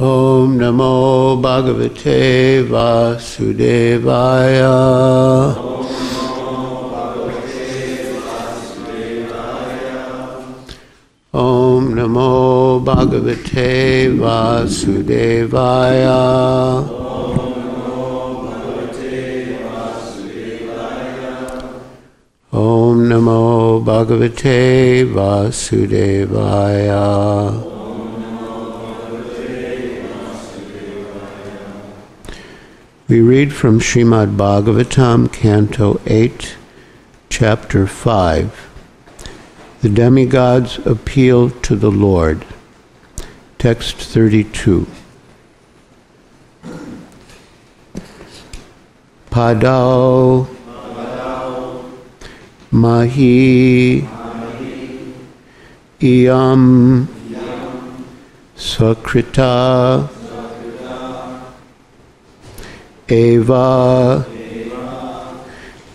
Om Namo Bhagavate Vasudevaya. Om Namo Bhagavate Vasudevaya. Om Namo Bhagavate Vasudevaya. We read from Srimad Bhagavatam, Canto 8, Chapter 5. The demigods appeal to the Lord. Text 32. Padau mahi iyam svakrita eva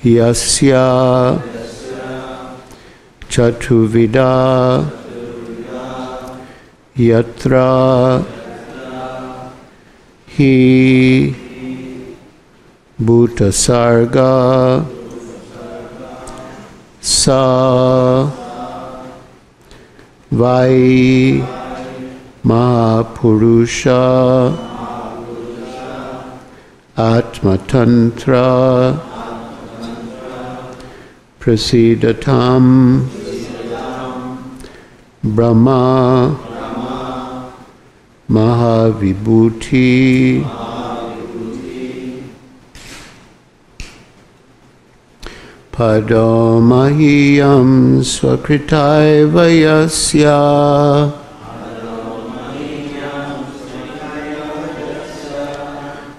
yasya chatuvida yatra hi bhutasarga sa vai mahapurusha atmatantra prasidatam Brahma mahavibhuti padomahiyam svakritai vayasya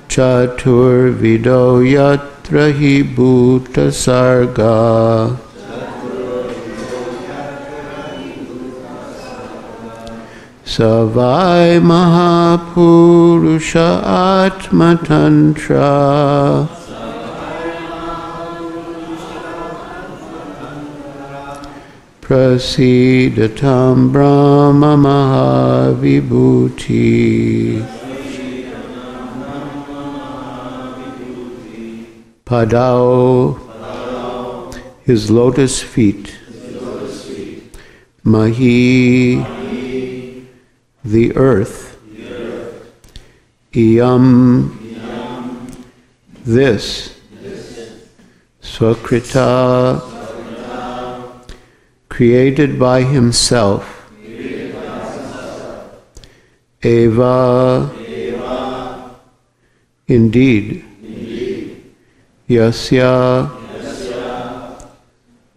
chaturvido yatra hi bhutasarga savai mahapurusha atmatantra prasidatam Brahma mahavibhuti. Padau, his lotus feet. Mahi, the earth. Iyam, this. Svakrita, created by himself. Eva, indeed. Yasya,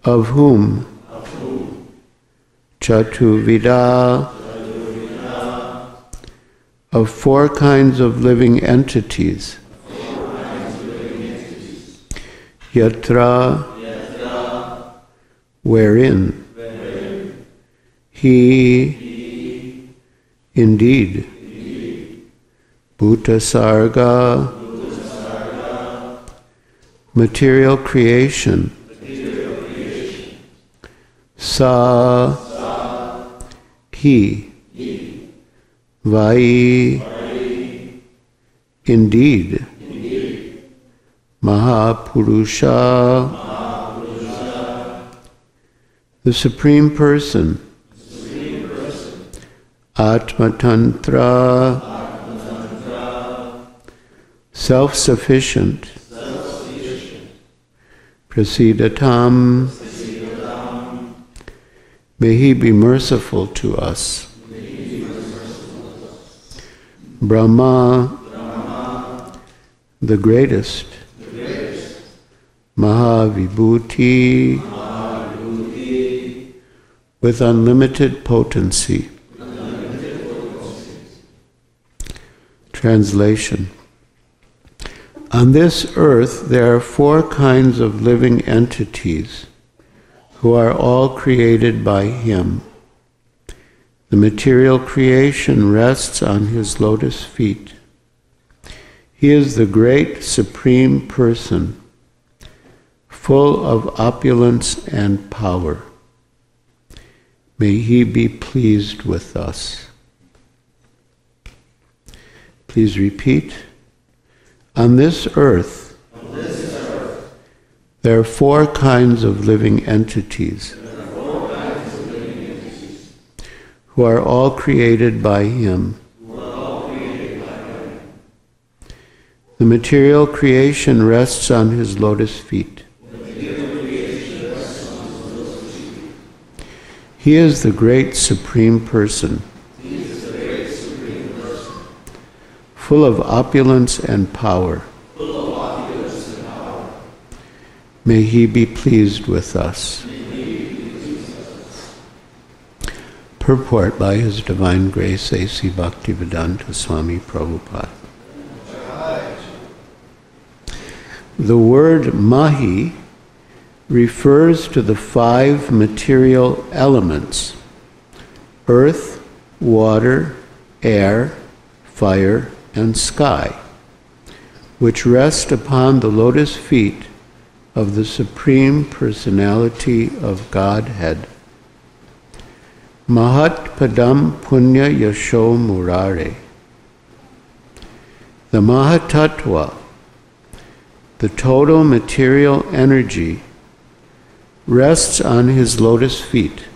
of whom? Chatuvida, of four kinds of living entities. Yatra, wherein. He, indeed. Bhutasarga, material creation. Sa, he. Vai, indeed. Mahapurusha, the Supreme Person. Atmatantra, self-sufficient. Prasidatam, may he be merciful to us. Brahma, the greatest. Mahavibhuti, with unlimited potency. Translation. On this earth there are four kinds of living entities who are all created by him. The material creation rests on his lotus feet. He is the great Supreme Person, full of opulence and power. May he be pleased with us. Please repeat. On this earth, there are four kinds of living entities who are all created by Him. The material creation rests on His lotus feet. He is the great Supreme Person, full of opulence and power. May He be pleased with us. Purport by His Divine Grace A.C. Bhaktivedanta Swami Prabhupada. The word mahi refers to the five material elements: earth, water, air, fire, and sky, which rest upon the lotus feet of the Supreme Personality of Godhead. Mahat-padam punya-yaso murareh. The mahat-tattva, the total material energy, rests on His lotus feet.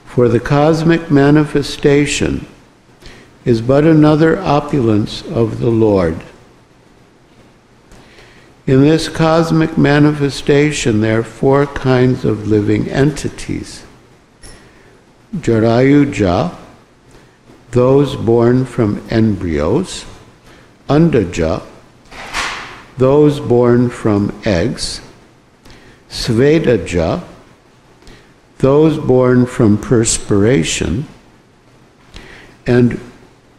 For the cosmic manifestation is but another opulence of the Lord. In this cosmic manifestation there are four kinds of living entities. Jarayu, those born from embryos. Udbhijja, those born from eggs. Sveda, those born from perspiration. And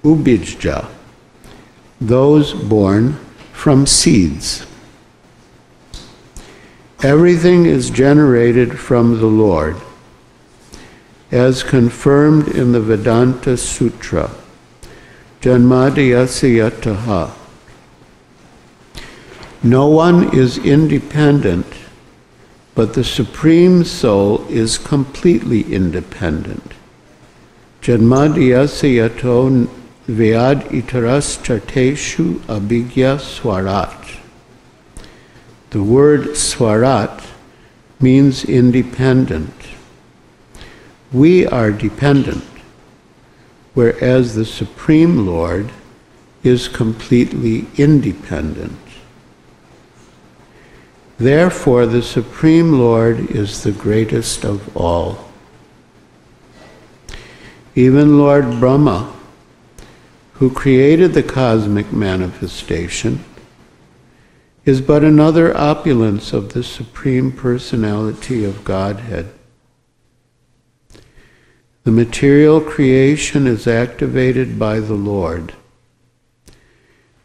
udbhijja, those born from seeds. Everything is generated from the Lord, as confirmed in the Vedanta-sutra, Janmady asya yatah. No one is independent, but the Supreme Soul is completely independent. Janmady asya yato nvayad itaratas cartheshv abhijnah sva-rat. The word sva-rat means independent. We are dependent, whereas the Supreme Lord is completely independent. Therefore, the Supreme Lord is the greatest of all. Even Lord Brahma, who created the cosmic manifestation, is but another opulence of the Supreme Personality of Godhead. The material creation is activated by the Lord,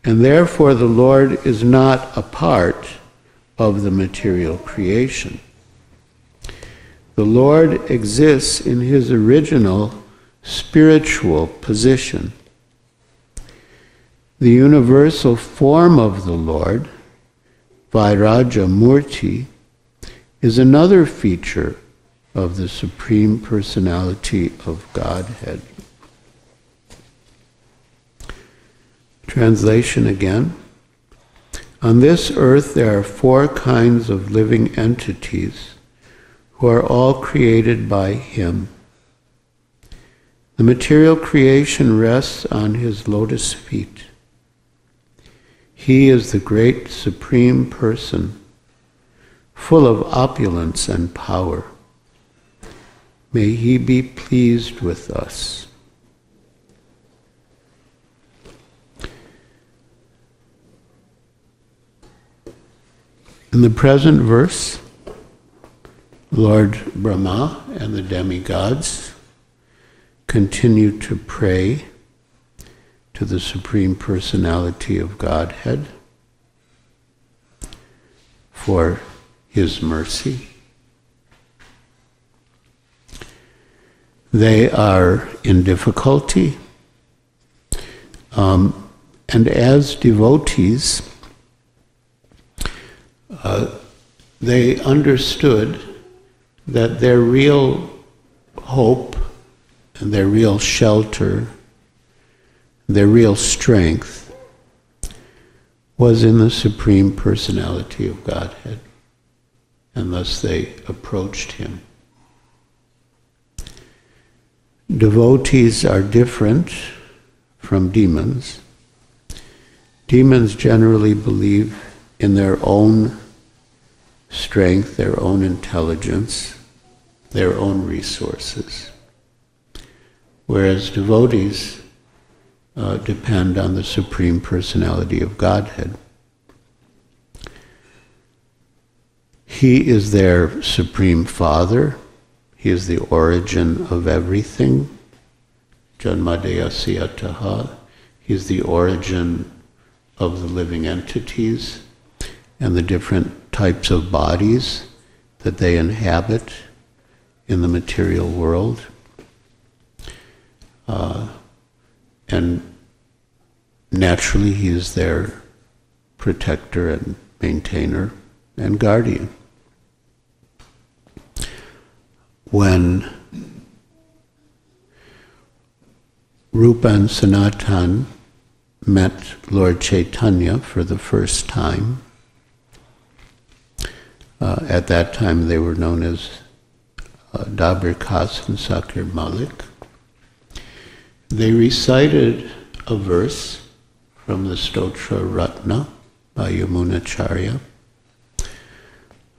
and therefore the Lord is not a part of the material creation. The Lord exists in His original spiritual position. The universal form of the Lord, vairaja-murti, is another feature of the Supreme Personality of Godhead. Translation again. On this earth there are four kinds of living entities who are all created by Him. The material creation rests on His lotus feet. He is the great Supreme Person, full of opulence and power. May He be pleased with us. In the present verse, Lord Brahma and the demigods continue to pray to the Supreme Personality of Godhead for His mercy. They are in difficulty, and as devotees, they understood that their real hope and their real shelter, their real strength was in the Supreme Personality of Godhead, and thus they approached him. Devotees are different from demons. Demons generally believe in their own strength, their own intelligence, their own resources, whereas devotees depend on the Supreme Personality of Godhead. He is their Supreme Father. He is the origin of everything. Janmady, asya, yatah. He is the origin of the living entities and the different types of bodies that they inhabit in the material world. And naturally, he is their protector and maintainer and guardian. When Rupa and Sanatan met Lord Chaitanya for the first time, at that time they were known as Dabir Khas and Sakir Malik. They recited a verse from the Stotra Ratna by Yamunacharya.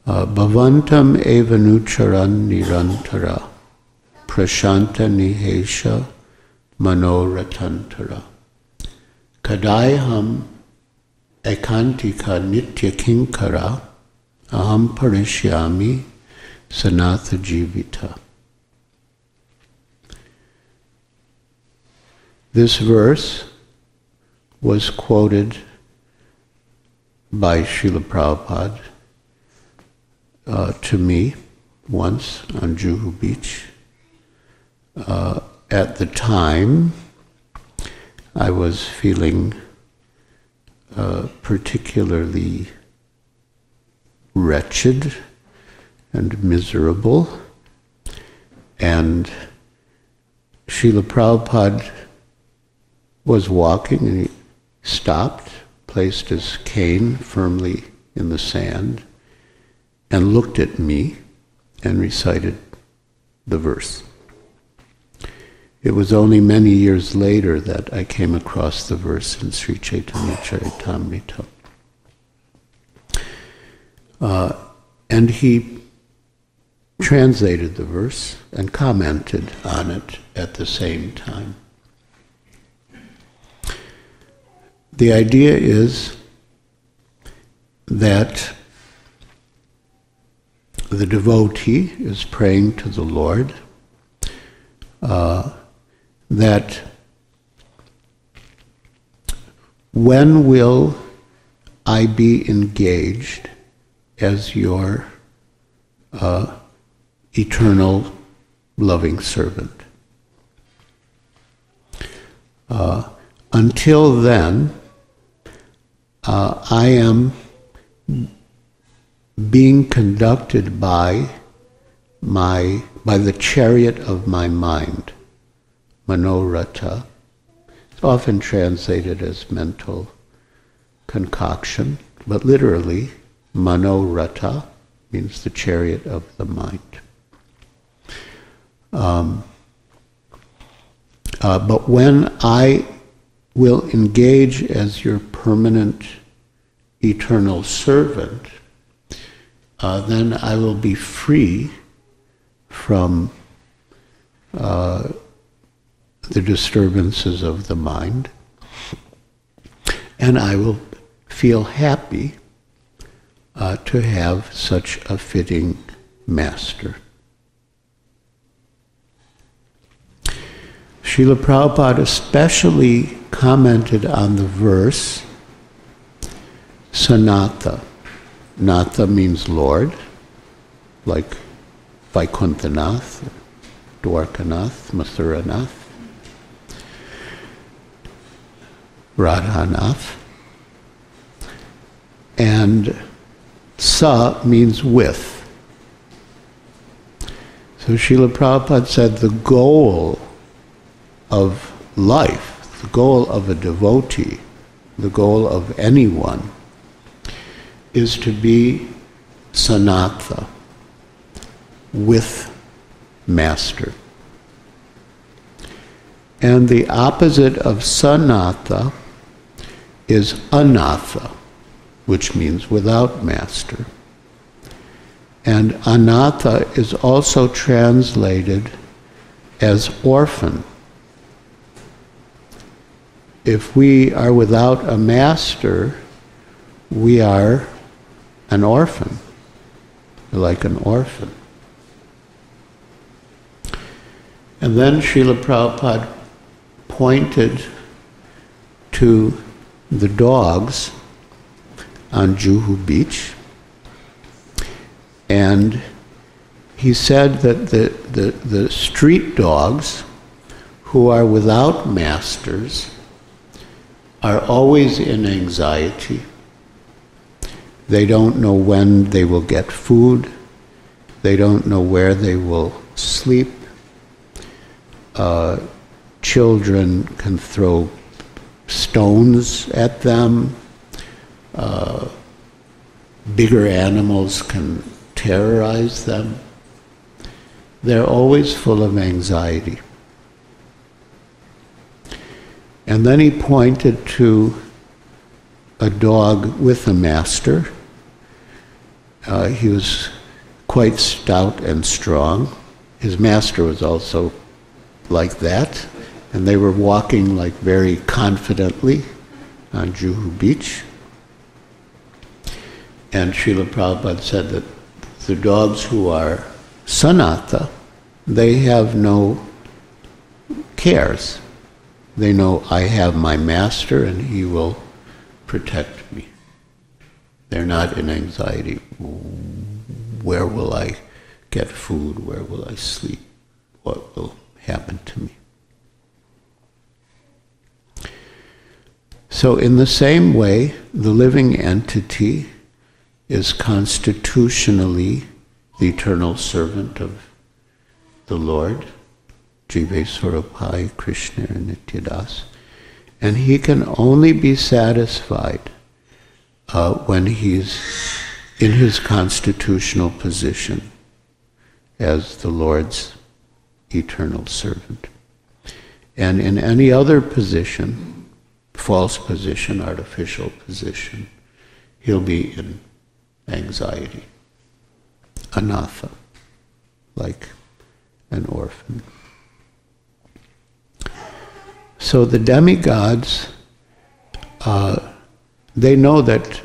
Bhavantam evanucharan nirantara prashanta nihesha manoratantara kadayaham ekantika nitya kinkara aham parishyami sanatha jivita. This verse was quoted by Srila Prabhupada to me once on Juhu Beach. At the time, I was feeling particularly wretched and miserable, and Srila Prabhupada was walking and he stopped, placed his cane firmly in the sand, and looked at me and recited the verse. It was only many years later that I came across the verse in Sri Chaitanya Charitamrita. And he translated the verse and commented on it at the same time. The idea is that the devotee is praying to the Lord that when will I be engaged as your eternal loving servant? Until then, I am being conducted by the chariot of my mind, manorata. It's often translated as mental concoction, but literally, manorata means the chariot of the mind. But when I will engage as your permanent eternal servant, then I will be free from the disturbances of the mind, and I will feel happy to have such a fitting master. Srila Prabhupada especially commented on the verse Sanatha. Natha means Lord, like Vaikunthanath, Dwarkanath, Mathuranath, Radhanath. And Sa means with. So Srila Prabhupada said the goal of life, the goal of a devotee, the goal of anyone, is to be sanatha, with master. And the opposite of sanatha is anatha, which means without master. And anatha is also translated as orphan. If we are without a master, we are an orphan, like an orphan. And then Srila Prabhupada pointed to the dogs on Juhu Beach, and he said that the street dogs who are without masters are always in anxiety. They don't know when they will get food. They don't know where they will sleep. Children can throw stones at them. Bigger animals can terrorize them. They're always full of anxiety. And then he pointed to a dog with a master. He was quite stout and strong. His master was also like that, and they were walking like very confidently on Juhu Beach. And Srila Prabhupada said that the dogs who are sanatha, they have no cares. They know, I have my master and he will protect me. They're not in anxiety. Where will I get food? Where will I sleep? What will happen to me? So in the same way, the living entity is constitutionally the eternal servant of the Lord, Jive Swarupai, Krishna and Nityadas, and he can only be satisfied when he's in his constitutional position as the Lord's eternal servant. And in any other position, false position, artificial position, he'll be in anxiety, anatha, like an orphan. So the demigods, they know that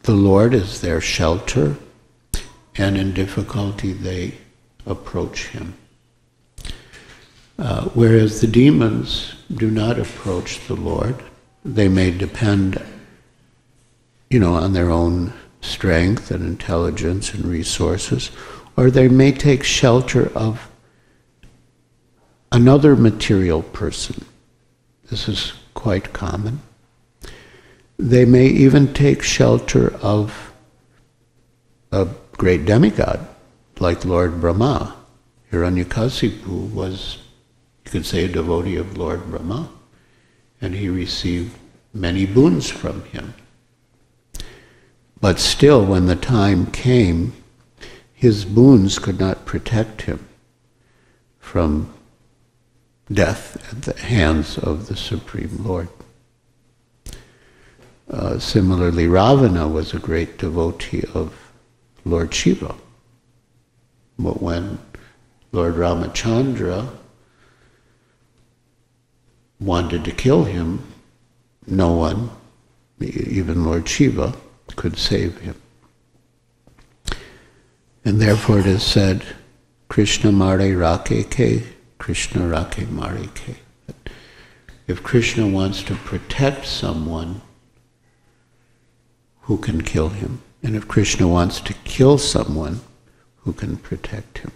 the Lord is their shelter, and in difficulty they approach him. Whereas the demons do not approach the Lord. They may depend, on their own strength and intelligence and resources, or they may take shelter of another material person. This is quite common. They may even take shelter of a great demigod, like Lord Brahma. Hiranyakasipu was, you could say, a devotee of Lord Brahma, and he received many boons from him. But still, when the time came, his boons could not protect him from death at the hands of the Supreme Lord. Similarly, Ravana was a great devotee of Lord Shiva. But when Lord Ramachandra wanted to kill him, no one, even Lord Shiva, could save him. And therefore it is said, Krishna mare rake ke, Krishna rake mare ke. If Krishna wants to protect someone, who can kill him? And if Krishna wants to kill someone, who can protect him?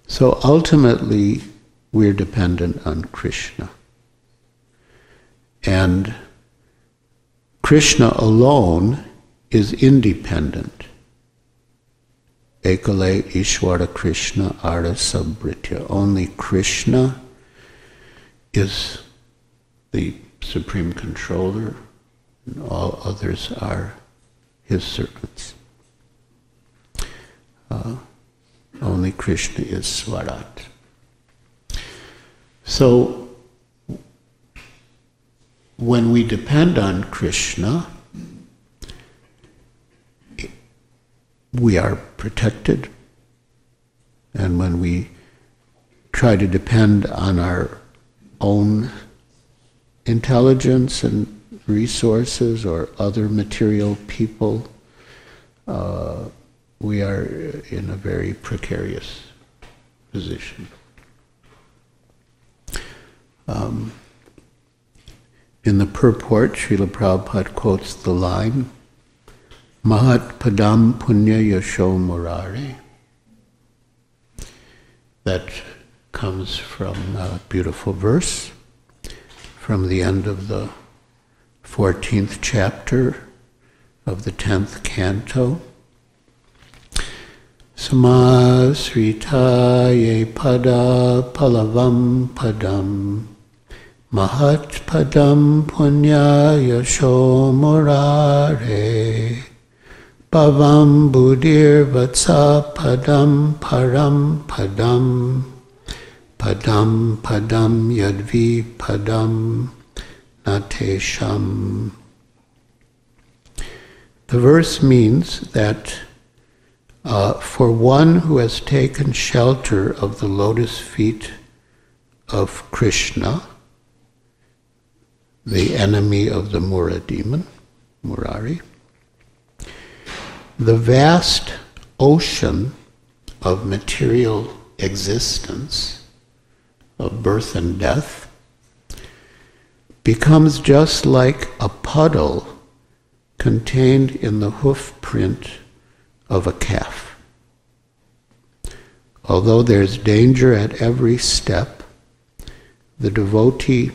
So ultimately, we're dependent on Krishna. And Krishna alone is independent. Ekale Ishwara Krishna Ara Sabritya. Only Krishna is the Supreme Controller, and all others are his servants. Only Krishna is sva-rat. So, when we depend on Krishna, we are protected. And when we try to depend on our own intelligence and resources or other material people, we are in a very precarious position. In the purport, Srila Prabhupada quotes the line, Mahat-padam punya-yaso murareh. That comes from a beautiful verse from the end of the 14th chapter of the 10th canto. Samasritaye pada palavam padam mahat-padam punya-yaso murareh bhavam buddhir vatsa padam param padam padam padam yadvi padam natesham. The verse means that for one who has taken shelter of the lotus feet of Krishna, the enemy of the Mura demon, murareh, the vast ocean of material existence, of birth and death, becomes just like a puddle contained in the hoof print of a calf. Although there's danger at every step, the devotee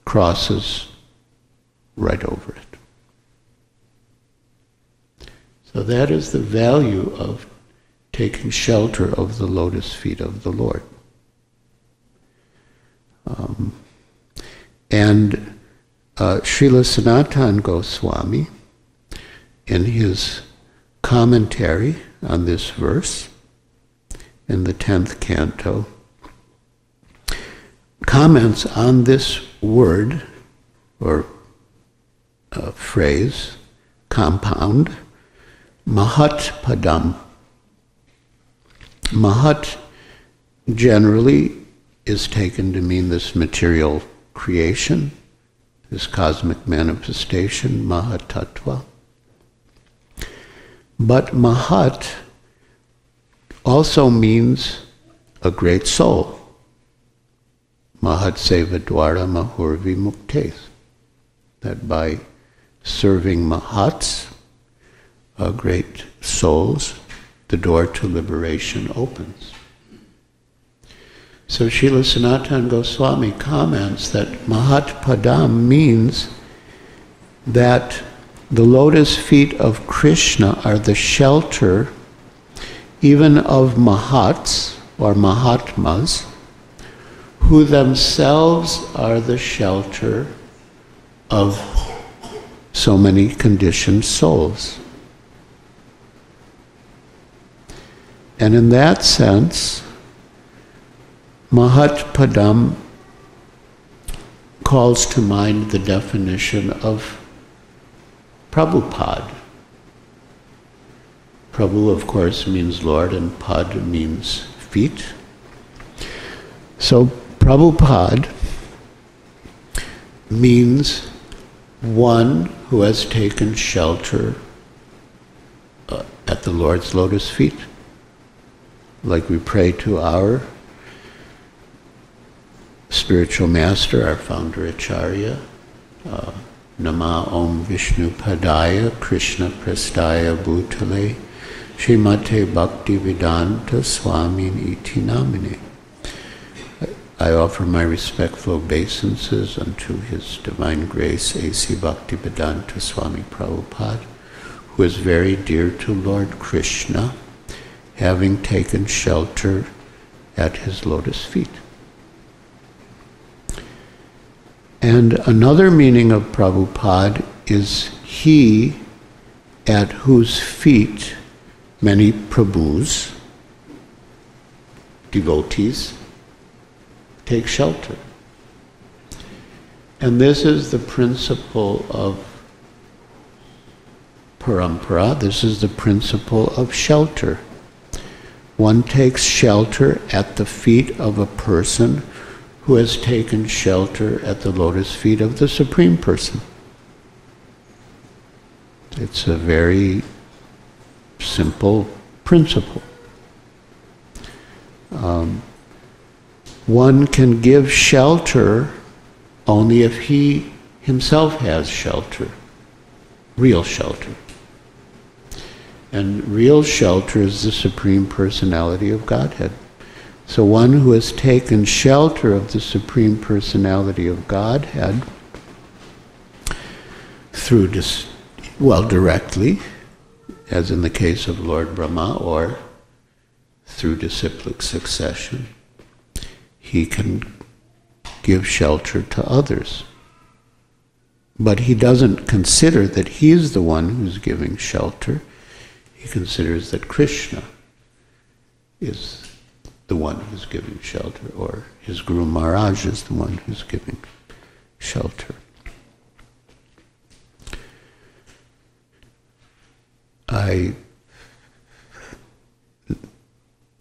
crosses right over it. So that is the value of taking shelter of the lotus feet of the Lord. And Srila Sanatana Goswami, in his commentary on this verse, in the 10th canto, comments on this word, or phrase, compound, Mahat-padam. Mahat generally is taken to mean this material creation, this cosmic manifestation, mahat-tattva. But Mahat also means a great soul. Mahat seva dwara mahurvi muktes. That by serving Mahats, great souls, the door to liberation opens. So Srila Sanatana Goswami comments that Mahat-padam means that the lotus feet of Krishna are the shelter even of Mahats or Mahatmas, who themselves are the shelter of so many conditioned souls. And in that sense, Mahat-padam calls to mind the definition of Prabhupada. Prabhu, of course, means Lord, and pad means feet. So Prabhupada means one who has taken shelter at the Lord's lotus feet. Like we pray to our spiritual master, our founder Acharya, Nama Om Vishnu Padaya Krishna Prastaya Bhutale Srimate Bhakti Vedanta Swami Iti Namine. I offer my respectful obeisances unto His Divine Grace A.C. Bhakti Vedanta Swami Prabhupada, who is very dear to Lord Krishna, having taken shelter at his lotus feet. And another meaning of Prabhupada is he at whose feet many Prabhus, devotees, take shelter. And this is the principle of parampara, this is the principle of shelter. One takes shelter at the feet of a person who has taken shelter at the lotus feet of the Supreme Person. It's a very simple principle. One can give shelter only if he himself has shelter, real shelter. And real shelter is the Supreme Personality of Godhead. So one who has taken shelter of the Supreme Personality of Godhead through, directly, as in the case of Lord Brahma, or through disciplic succession, he can give shelter to others. But he doesn't consider that he's the one who's giving shelter. He considers that Krishna is the one who's giving shelter, or his Guru Maharaj is the one who's giving shelter. I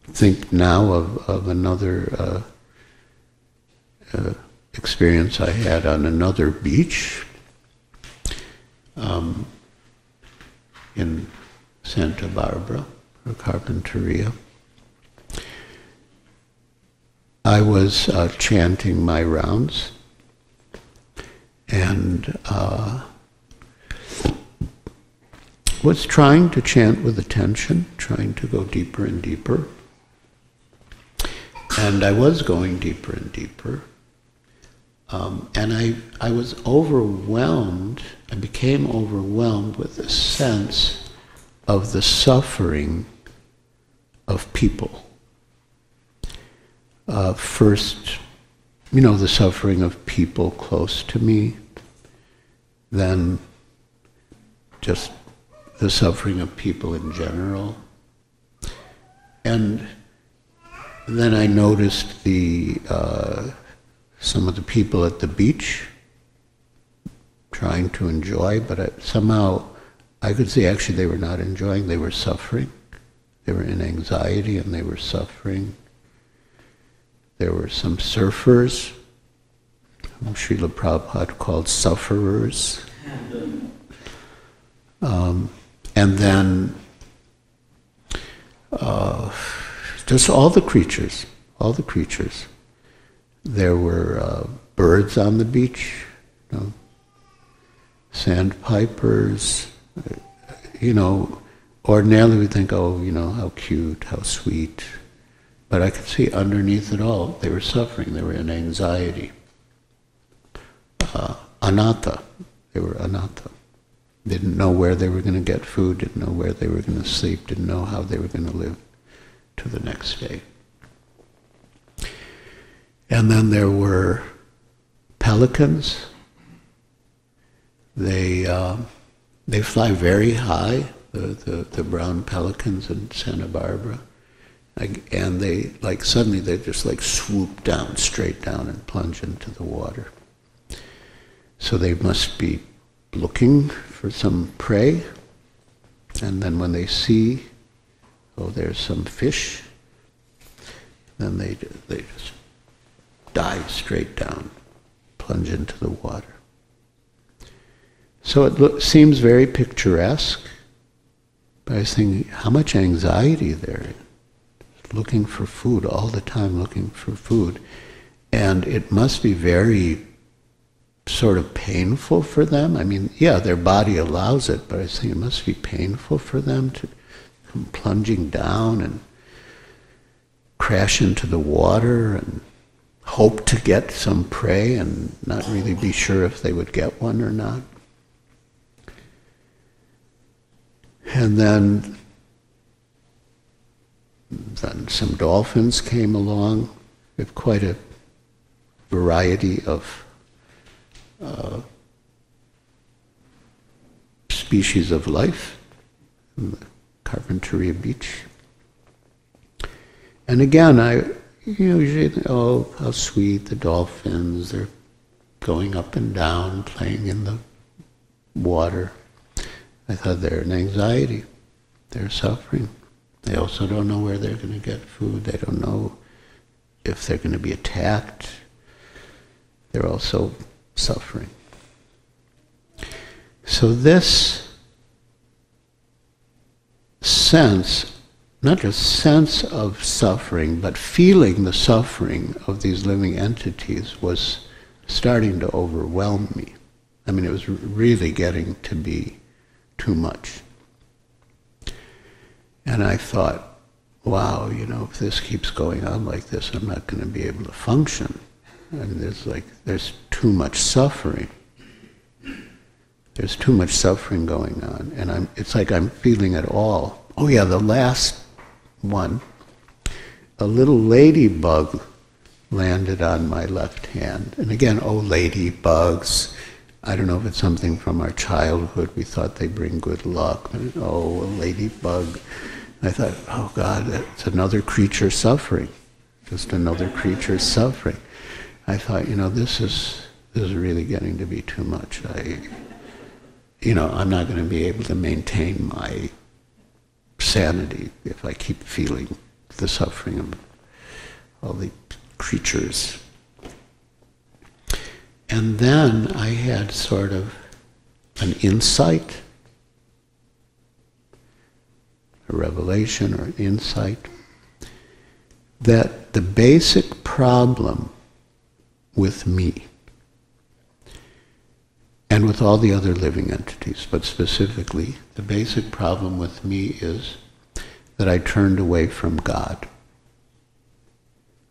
think now of another experience I had on another beach in Santa Barbara, or Carpinteria. I was chanting my rounds, and was trying to chant with attention, trying to go deeper and deeper. And I was going deeper and deeper. And I was overwhelmed, I became overwhelmed with a sense of the suffering of people. First, the suffering of people close to me, then just the suffering of people in general. And then I noticed some of the people at the beach trying to enjoy, but somehow I could see actually they were not enjoying, they were suffering. They were in anxiety and they were suffering. There were some surfers, whom Srila Prabhupada called sufferers. And then just all the creatures. There were birds on the beach, sandpipers. Ordinarily we think, how cute, how sweet. But I could see underneath it all, they were suffering, they were in anxiety. Anatta, they were anatta. Didn't know where they were going to get food, didn't know where they were going to sleep, didn't know how they were going to live to the next day. And then there were pelicans. They fly very high, the brown pelicans in Santa Barbara. And they suddenly they just swoop down, straight down, and plunge into the water. So they must be looking for some prey, and then when they see, there's some fish, then they just dive straight down, plunge into the water. So it seems very picturesque, but I was thinking, how much anxiety there is. Looking for food, all the time looking for food. And it must be very sort of painful for them. I mean, yeah, their body allows it, but I think it must be painful for them to come plunging down and crash into the water and hope to get some prey and not really be sure if they would get one or not. And then some dolphins came along. We have quite a variety of species of life in the Carpinteria Beach. And again, I usually think, oh, how sweet, the dolphins, they're going up and down, playing in the water. I thought they're in anxiety, they're suffering. They also don't know where they're going to get food, they don't know if they're going to be attacked. They're also suffering. So this sense, not just sense of suffering, but feeling the suffering of these living entities was starting to overwhelm me. I mean, it was really getting to be too much. And I thought, wow, if this keeps going on like this, I'm not going to be able to function. And there's too much suffering. There's too much suffering going on, and it's like I'm feeling it all. Oh yeah, the last one, a little ladybug landed on my left hand. And again, oh, ladybugs. I don't know if it's something from our childhood. We thought they bring good luck. And, oh, a ladybug. I thought, oh God, that's another creature suffering. Just another creature suffering. I thought, this is really getting to be too much. I'm not going to be able to maintain my sanity if I keep feeling the suffering of all the creatures. And then I had sort of an insight, a revelation or an insight, that the basic problem with me and with all the other living entities, but specifically, the basic problem with me is that I turned away from God.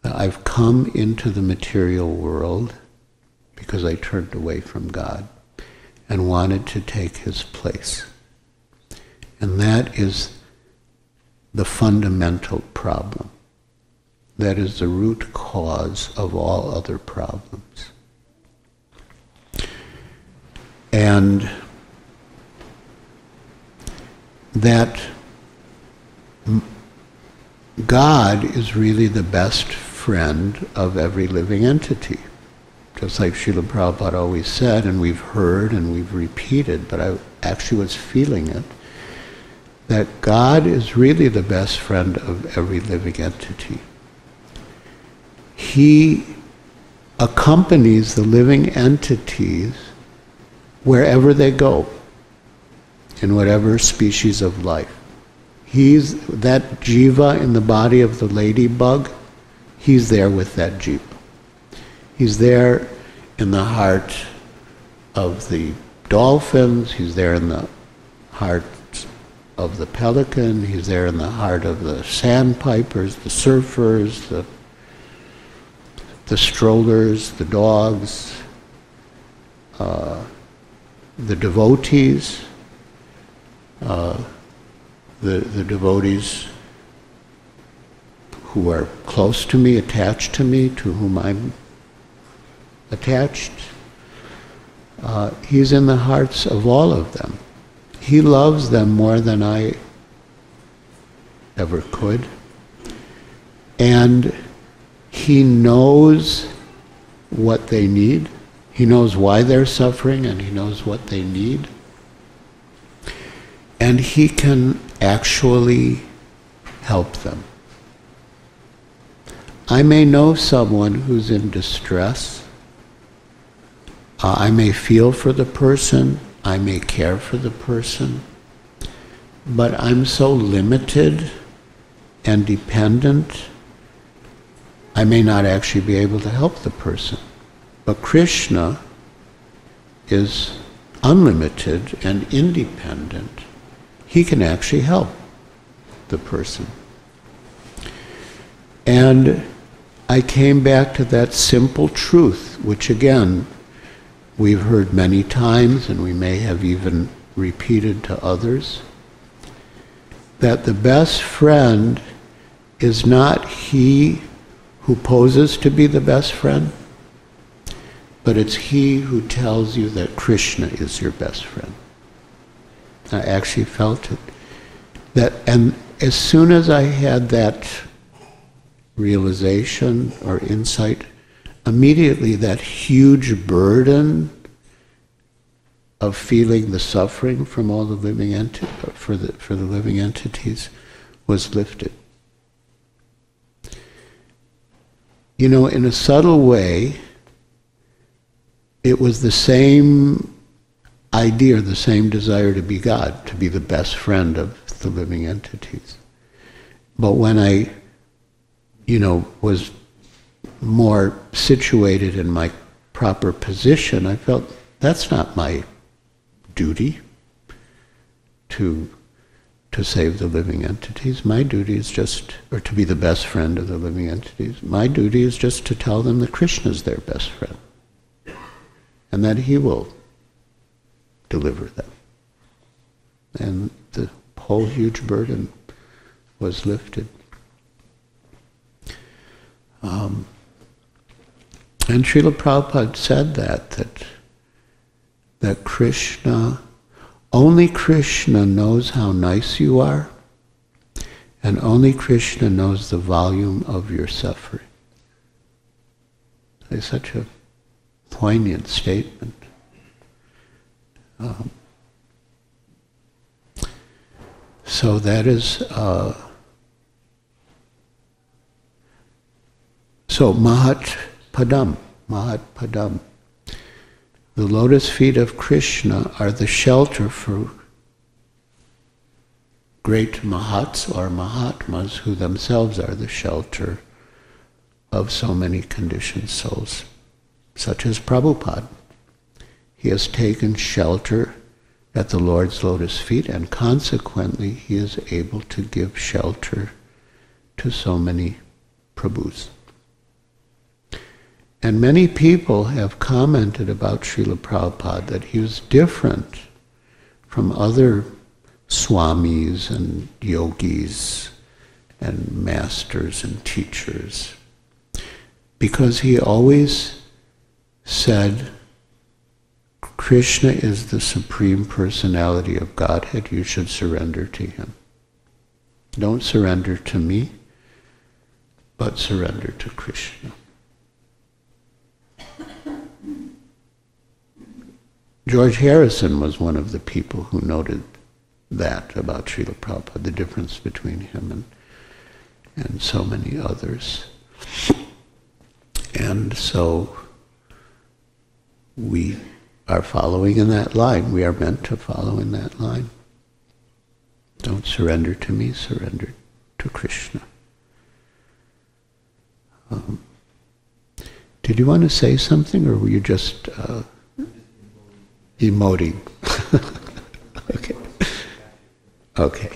I've come into the material world because I turned away from God and wanted to take His place. And that is the fundamental problem. That is the root cause of all other problems. And that God is really the best friend of every living entity. Just like Srila Prabhupada always said, and we've heard and we've repeated, but I actually was feeling it, that God is really the best friend of every living entity. He accompanies the living entities wherever they go, in whatever species of life. He's that jiva in the body of the ladybug, he's there with that jiva. He's there in the heart of the dolphins, he's there in the heart of the pelican, he's there in the heart of the sandpipers, the surfers, the strollers, the dogs, the devotees, the devotees who are close to me, attached to me, to whom I'm attached. He's in the hearts of all of them. He loves them more than I ever could. And He knows what they need. He knows why they're suffering, and He knows what they need. And He can actually help them. I may know someone who's in distress. I may feel for the person. I may care for the person. But I'm so limited and dependent, I may not actually be able to help the person. But Krishna is unlimited and independent. He can actually help the person. And I came back to that simple truth, which again, we've heard many times, and we may have even repeated to others, that the best friend is not he who poses to be the best friend, but it's he who tells you that Krishna is your best friend. I actually felt it. And as soon as I had that realization or insight, immediately that huge burden of feeling the suffering from all the living for the living entities was lifted. You know, in a subtle way, it was the same idea, the same desire to be God, to be the best friend of the living entities. But when I, was more situated in my proper position, I felt that's not my duty to save the living entities. My duty is or to be the best friend of the living entities. My duty is just to tell them that Krishna is their best friend, and that he will deliver them. And the whole huge burden was lifted. And Srila Prabhupada said that Krishna, only Krishna knows how nice you are, and only Krishna knows the volume of your suffering. It's such a poignant statement. So that is, so Mahat-padam. The lotus feet of Krishna are the shelter for great mahats or mahatmas who themselves are the shelter of so many conditioned souls, such as Prabhupada. He has taken shelter at the Lord's lotus feet, and consequently he is able to give shelter to so many Prabhus. And many people have commented about Srila Prabhupada that he was different from other swamis and yogis and masters and teachers, because he always said, Krishna is the Supreme Personality of Godhead, you should surrender to him. Don't surrender to me, but surrender to Krishna. George Harrison was one of the people who noted that about Srila Prabhupada, the difference between him and so many others. And so we are following in that line. We are meant to follow in that line. Don't surrender to me, surrender to Krishna. Did you want to say something, or were you just emoting? Okay.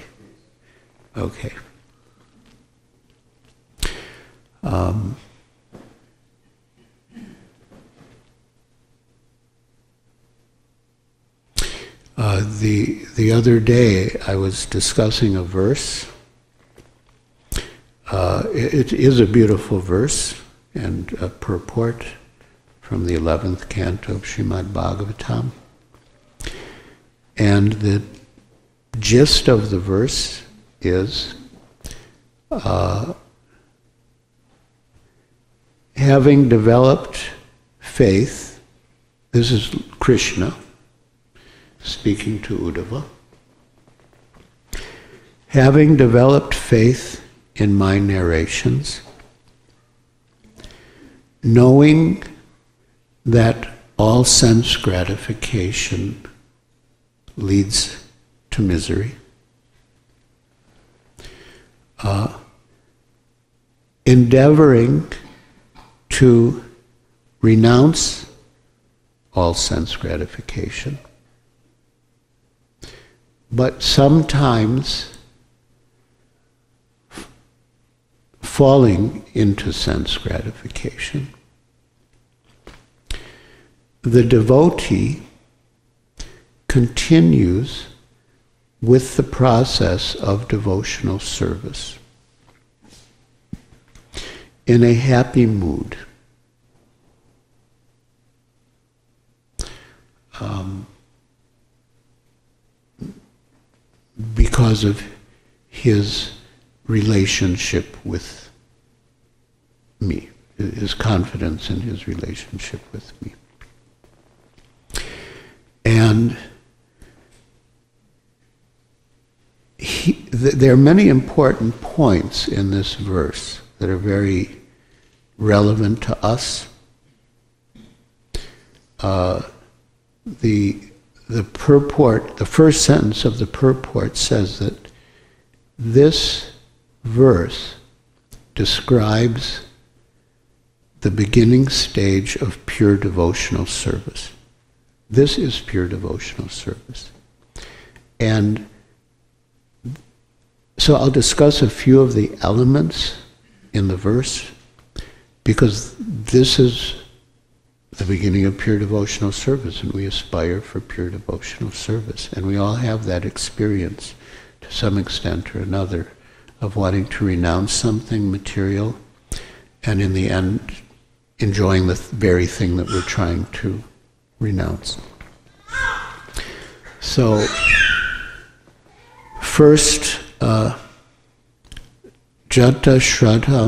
The other day I was discussing a verse. It is a beautiful verse and a purport from the 11th Canto of Srimad Bhagavatam. And the gist of the verse is, having developed faith, this is Krishna speaking to Uddhava, having developed faith in my narrations, knowing that all sense gratification leads to misery, endeavoring to renounce all sense gratification, but sometimes falling into sense gratification. The devotee continues with the process of devotional service in a happy mood. because of his relationship with me, his confidence in his relationship with me. And there are many important points in this verse that are very relevant to us. The purport, the first sentence of the purport says that this verse describes the beginning stage of pure devotional service. This is pure devotional service. And so I'll discuss a few of the elements in the verse, because this is the beginning of pure devotional service, and we aspire for pure devotional service. And we all have that experience, to some extent or another, of wanting to renounce something material, and in the end, enjoying the very thing that we're trying to renounce. So, first, jata shraddha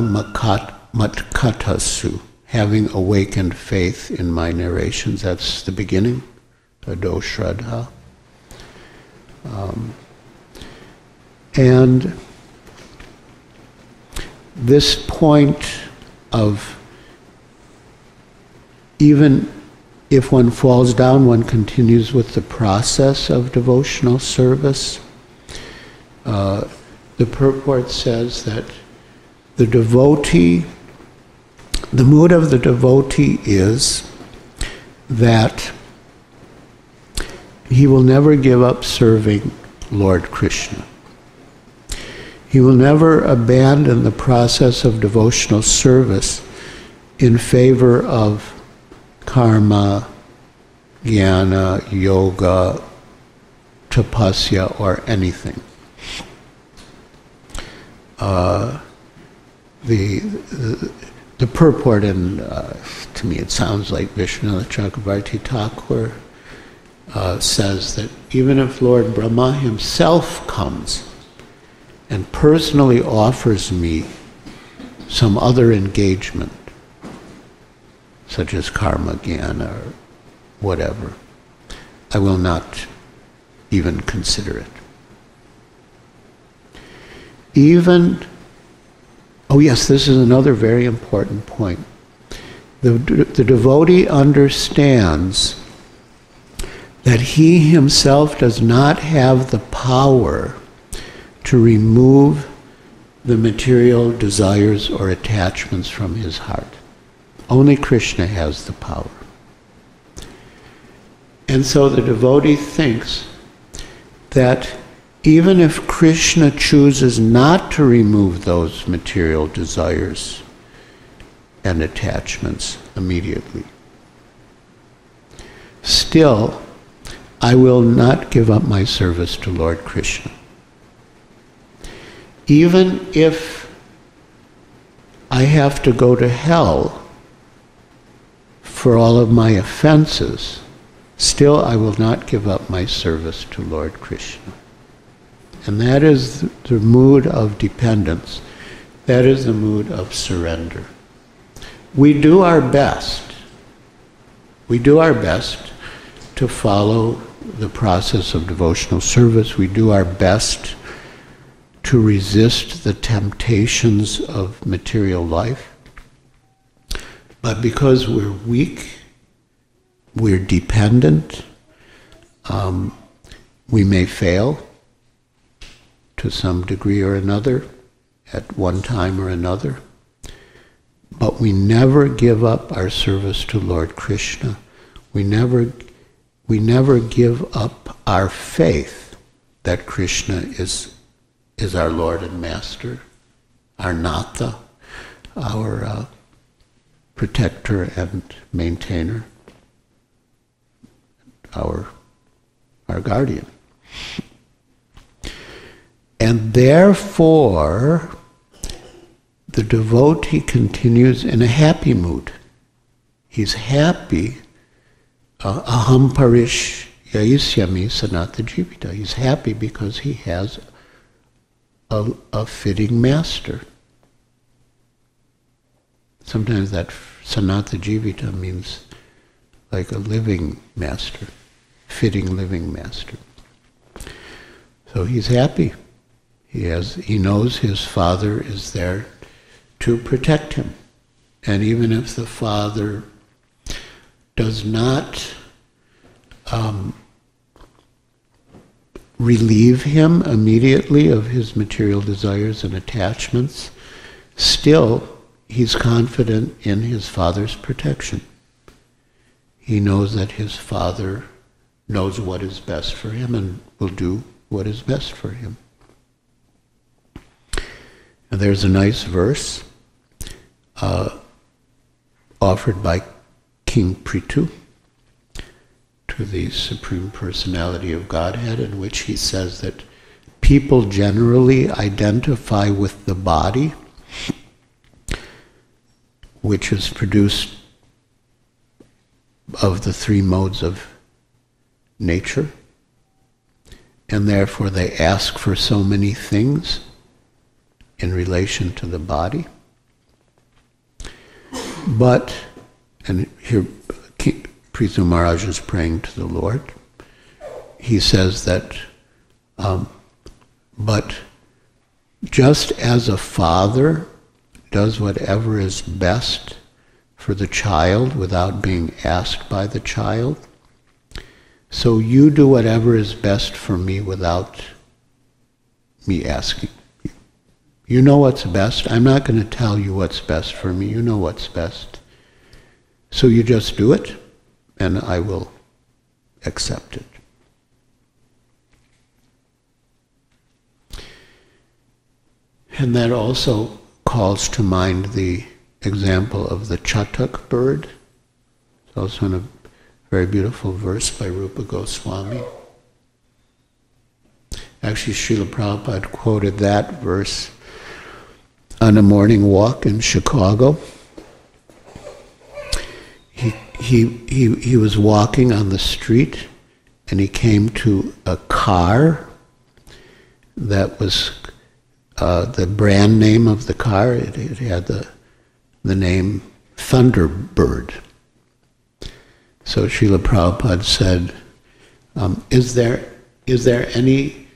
matkatasu, having awakened faith in my narrations. That's the beginning, ado shraddha. And this point of, even if one falls down, one continues with the process of devotional service. The purport says that the devotee, the mood of the devotee is that he will never give up serving Lord Krishna. He will never abandon the process of devotional service in favor of karma, jnana, yoga, tapasya, or anything. The purport, and to me it sounds like Vishwanath Chakravarti Thakur says that even if Lord Brahma himself comes and personally offers me some other engagement, such as karma, jnana, or whatever, I will not even consider it. Even, oh yes, this is another very important point. The devotee understands that he himself does not have the power to remove the material desires or attachments from his heart. Only Krishna has the power. And so the devotee thinks that even if Krishna chooses not to remove those material desires and attachments immediately, still, I will not give up my service to Lord Krishna. Even if I have to go to hell for all of my offenses, still I will not give up my service to Lord Krishna. And that is the mood of dependence. That is the mood of surrender. We do our best. We do our best to follow the process of devotional service. We do our best to resist the temptations of material life. But because we're weak, we're dependent, we may fail to some degree or another, at one time or another. But we never give up our service to Lord Krishna. We never give up our faith that Krishna is our Lord and Master, our Natha, our protector and maintainer, our guardian. And therefore, the devotee continues in a happy mood. He's happy. Aham parish yayisyami sanata jivita. He's happy because he has a fitting master. Sometimes that sanata jivita means like a living master, fitting living master. So he's happy. He knows his father is there to protect him. And even if the father does not relieve him immediately of his material desires and attachments, still he's confident in his father's protection. He knows that his father knows what is best for him and will do what is best for him. And there's a nice verse offered by King Prithu to the Supreme Personality of Godhead, in which he says that people generally identify with the body, which is produced of the three modes of nature, and therefore they ask for so many things in relation to the body. But, and here Prithu Maharaj is praying to the Lord, he says that, but just as a father does whatever is best for the child without being asked by the child, so you do whatever is best for me without me asking you. You know what's best. I'm not going to tell you what's best for me. You know what's best. So you just do it, and I will accept it. And that also calls to mind the example of the chatak bird. It's also in a very beautiful verse by Rupa Goswami. Actually, Srila Prabhupada quoted that verse on a morning walk in Chicago. He was walking on the street, and he came to a car that was the brand name of the car. It had the name Thunderbird. So Srila Prabhupada said, is there any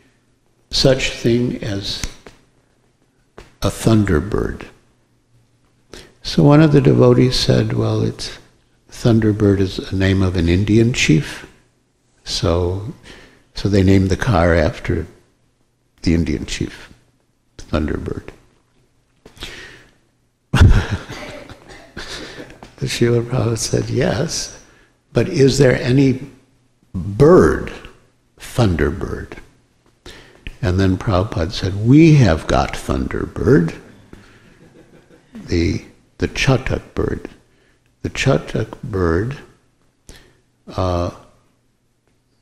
such thing as a thunderbird? So one of the devotees said, well, Thunderbird is a name of an Indian chief. So they named the car after the Indian chief, Thunderbird. The Srila Prabhupada said, yes, but is there any bird, Thunderbird? And then Prabhupada said, we have got Thunderbird, the chatak bird. The chatak bird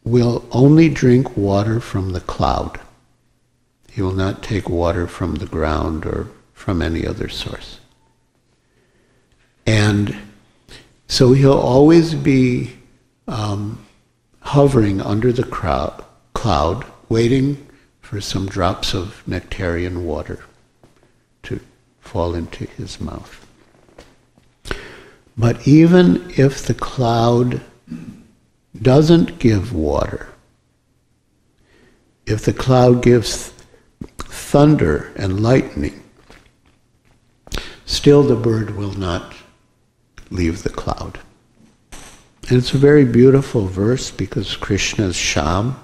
will only drink water from the cloud. He will not take water from the ground or from any other source. And so he'll always be hovering under the cloud, waiting for some drops of nectarian water to fall into his mouth. But even if the cloud doesn't give water, if the cloud gives thunder and lightning, still the bird will not leave the cloud. And it's a very beautiful verse because Krishna is Sham,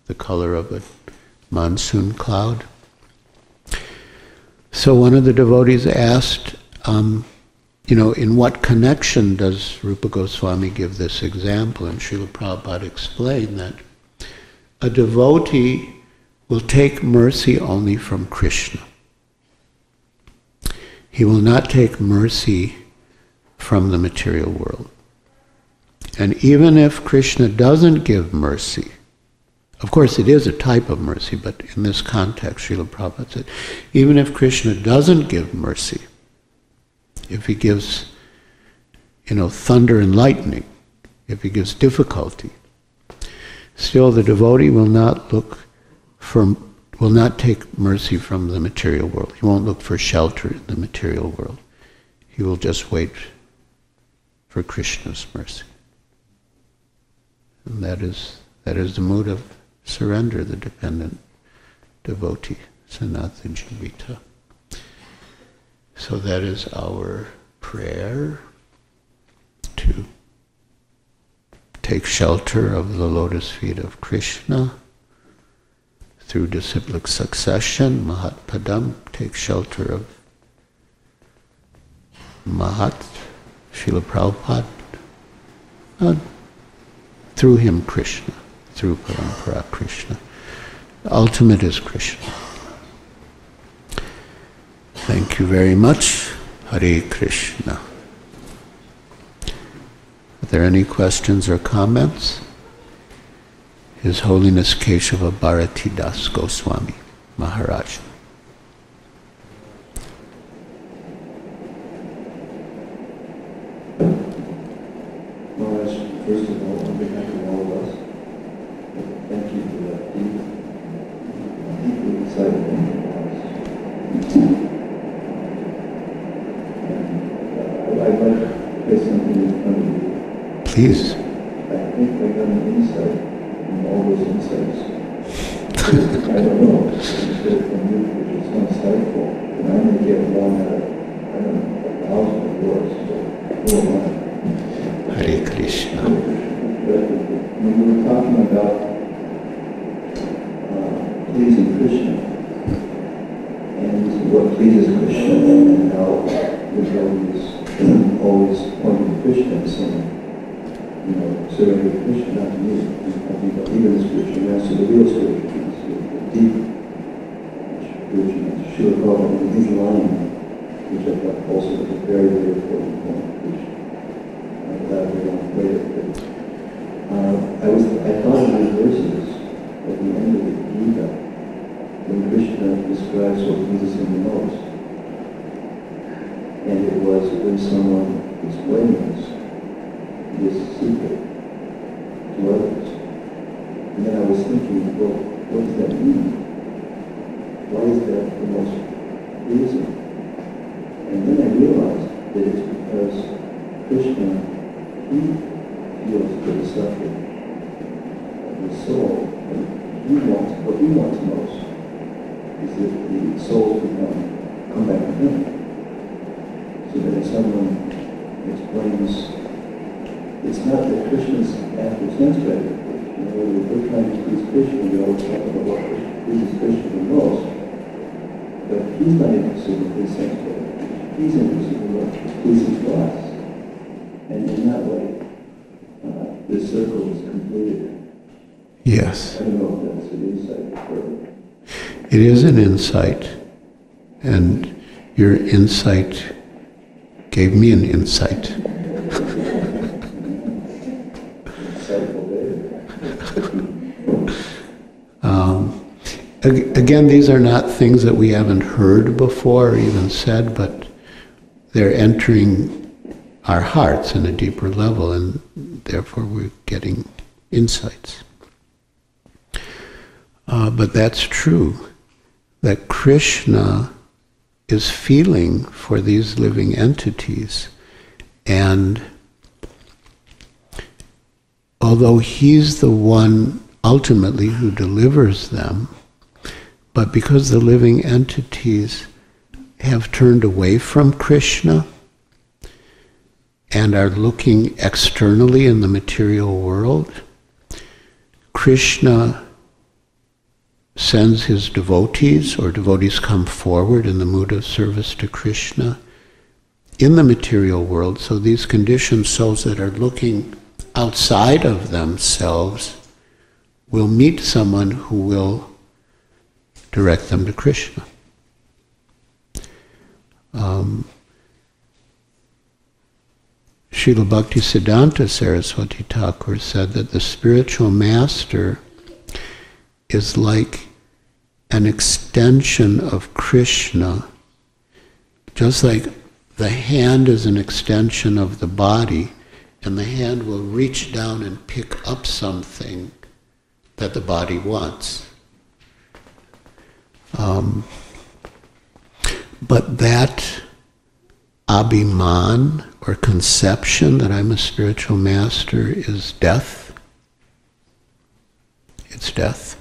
the color of a monsoon cloud. So one of the devotees asked, in what connection does Rupa Goswami give this example? And Srila Prabhupada explained that a devotee will take mercy only from Krishna. He will not take mercy from the material world. And even if Krishna doesn't give mercy, of course it is a type of mercy, but in this context, Srila Prabhupada said, even if Krishna doesn't give mercy, if he gives, thunder and lightning, if he gives difficulty, still the devotee will not look for will not take mercy from the material world. He won't look for shelter in the material world. He will just wait for Krishna's mercy. And that is the mood of surrender, the dependent devotee, sanatha jivita. So that is our prayer, to take shelter of the lotus feet of Krishna through disciplic succession. Mahat-padam, take shelter of Mahat, Srila Prabhupada, through him Krishna, through Parampara Krishna. The ultimate is Krishna. Thank you very much. Hare Krishna. Are there any questions or comments? His Holiness Keshava Bharatidas Goswami Maharaj. Maharaj, first of all, on behalf of all of us, thank you for that deeply exciting I'd like to say something in front of you. Please. I think I got an insight from all those insights. I don't know, it's from you, which is insightful, and I may get one out of, I don't know, 1,000 words, so who am I? Hare Krishna. But when we were talking about pleasing Krishna, and what pleases Krishna, and how the devotees always pointing to Krishna and saying, surrender to Krishna, not to me. Even the spiritual master, the real spiritual master, the deep spiritual master, Srila Prabhupada, in his line, which I thought also was a very, very important point, which I'm glad we don't wait at. I thought of these verses at the end of the Gita, when Krishna describes what pleases him the most. And it was when someone explains this secret to others. And then I was thinking, well, what does that mean? Why is that the most pleasing? And then I realized that it's because Krishna, he feels for the suffering of the soul. And what he wants most is that the souls come back to him. So that if someone explains, it's not that Krishna's after sense gratification. We're trying to please Krishna, we always talk about what pleases Krishna the most. But he's not interested in his sense gratification. He's interested in what pleases us. And in that way, this circle is completed. Yes. I don't know if that's an insight further. It is an insight. And your insight gave me an insight. Again, these are not things that we haven't heard before or even said, but they're entering our hearts in a deeper level, and therefore we're getting insights. But that's true, that Krishna is feeling for these living entities, and although he's the one ultimately who delivers them, but because the living entities have turned away from Krishna and are looking externally in the material world, Krishna sends his devotees, or devotees come forward in the mood of service to Krishna in the material world. So these conditioned souls that are looking outside of themselves will meet someone who will direct them to Krishna. Srila Bhaktisiddhanta Saraswati Thakur said that the spiritual master is like an extension of Krishna, just like the hand is an extension of the body, and the hand will reach down and pick up something that the body wants. But that abhiman, or conception that I'm a spiritual master, is death. It's death.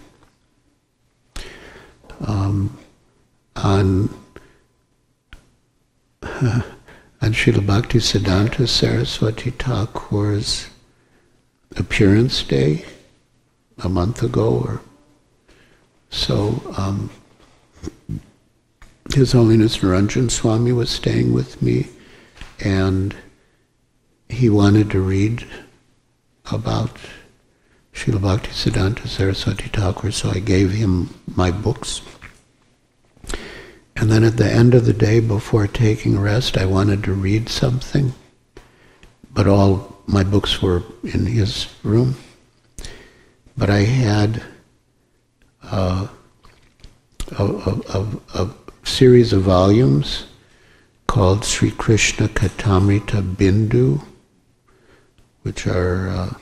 On Srila Bhaktisiddhanta Saraswati Thakur's appearance day a month ago or so, His Holiness Niranjan Swami was staying with me, and he wanted to read about Srila Bhaktisiddhanta Saraswati Thakur, so I gave him my books. And then at the end of the day, before taking rest, I wanted to read something, but all my books were in his room. But I had a series of volumes called Sri Krishna Katamrita Bindu, which are,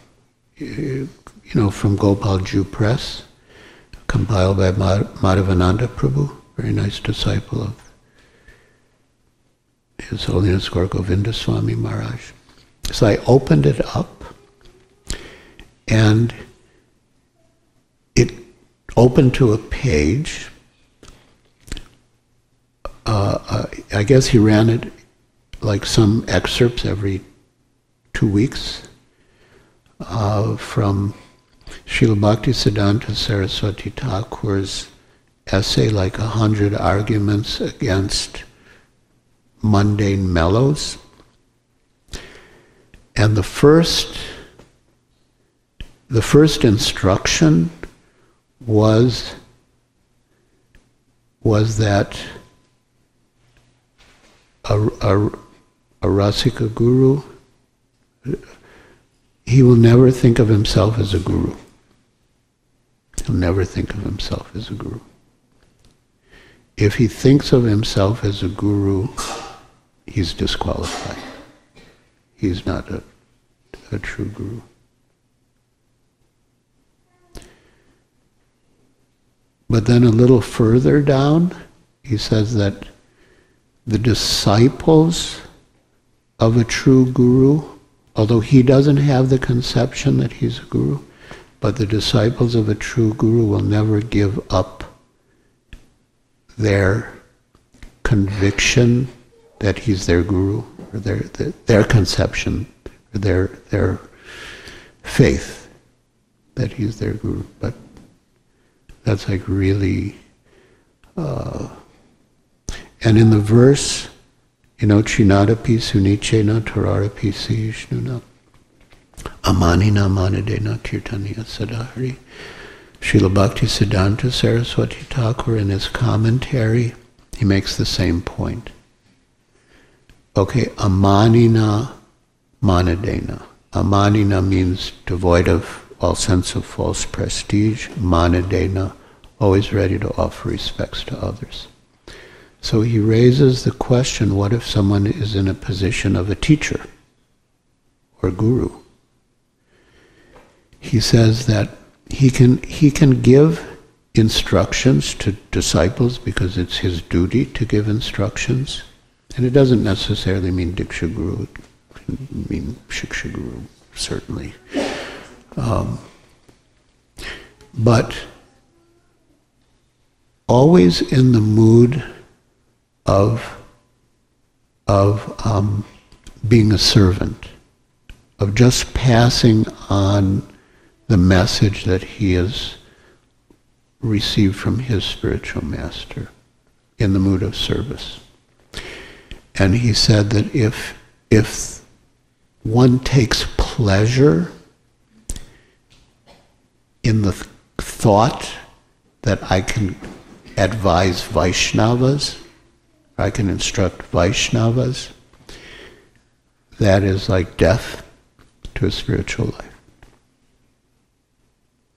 from Gopal Jew Press, compiled by Madhavananda Prabhu, very nice disciple of His Holiness Gaur Govinda Swami Maharaj. So I opened it up, and it opened to a page. I guess he ran it like some excerpts every 2 weeks from Srila Bhaktisiddhanta Saraswati Thakur's essay, like 100 Arguments Against Mundane Mellows. And the first instruction was that a Rasika guru, he will never think of himself as a guru. He'll never think of himself as a guru. If he thinks of himself as a guru, he's disqualified. He's not a true guru. But then a little further down, he says that the disciples of a true guru, although he doesn't have the conception that he's a guru, but the disciples of a true guru will never give up their conviction that he's their guru, or their conception, or their faith that he's their guru. But that's like really, and in the verse, Chinadapi sunichena torarapi sishnuna amanina manadena kirtaniya sadahari. Srila Bhaktisiddhanta Saraswati Thakur, in his commentary, he makes the same point. Okay, amanina manadena. Amanina means devoid of all sense of false prestige. Manadena, always ready to offer respects to others. So he raises the question, what if someone is in a position of a teacher or guru? He says that he can give instructions to disciples because it's his duty to give instructions. And it doesn't necessarily mean Diksha Guru, it can mean Shiksha Guru, certainly. But always in the mood of being a servant, of just passing on the message that he has received from his spiritual master, in the mood of service. And he said that if one takes pleasure in the thought that I can advise Vaishnavas, I can instruct Vaishnavas, that is like death to a spiritual life.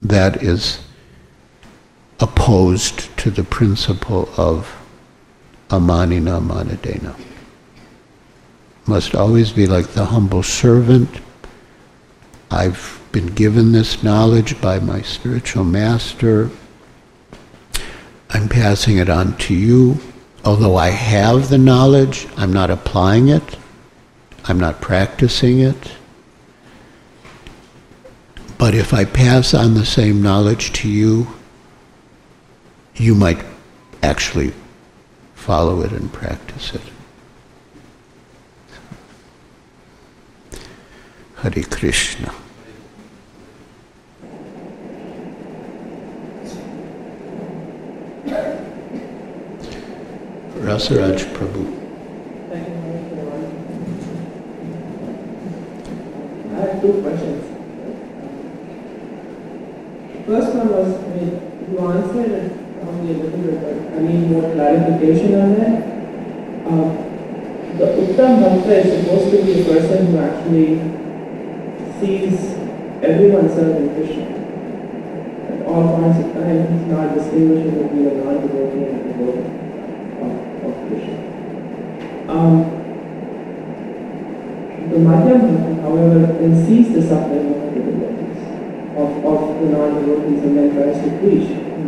That is opposed to the principle of amanina manadena. Must always be like the humble servant. I've been given this knowledge by my spiritual master. I'm passing it on to you. Although I have the knowledge, I'm not applying it. I'm not practicing it. But if I pass on the same knowledge to you, you might actually follow it and practice it. Hare Krishna. Rasaraj Prabhu. Thank you very much. I have two questions. The first one was, you answered it probably a little bit, but I need more clarification on that. The Uttam Bhakta is supposed to be a person who actually sees everyone serving Krishna. At all points of time, he's not distinguishing between a non-devotee and a devotee of Krishna. The Madhyam Bhakta, however, then sees the suffering of the devotees, of the non-devotees, and then tries to preach in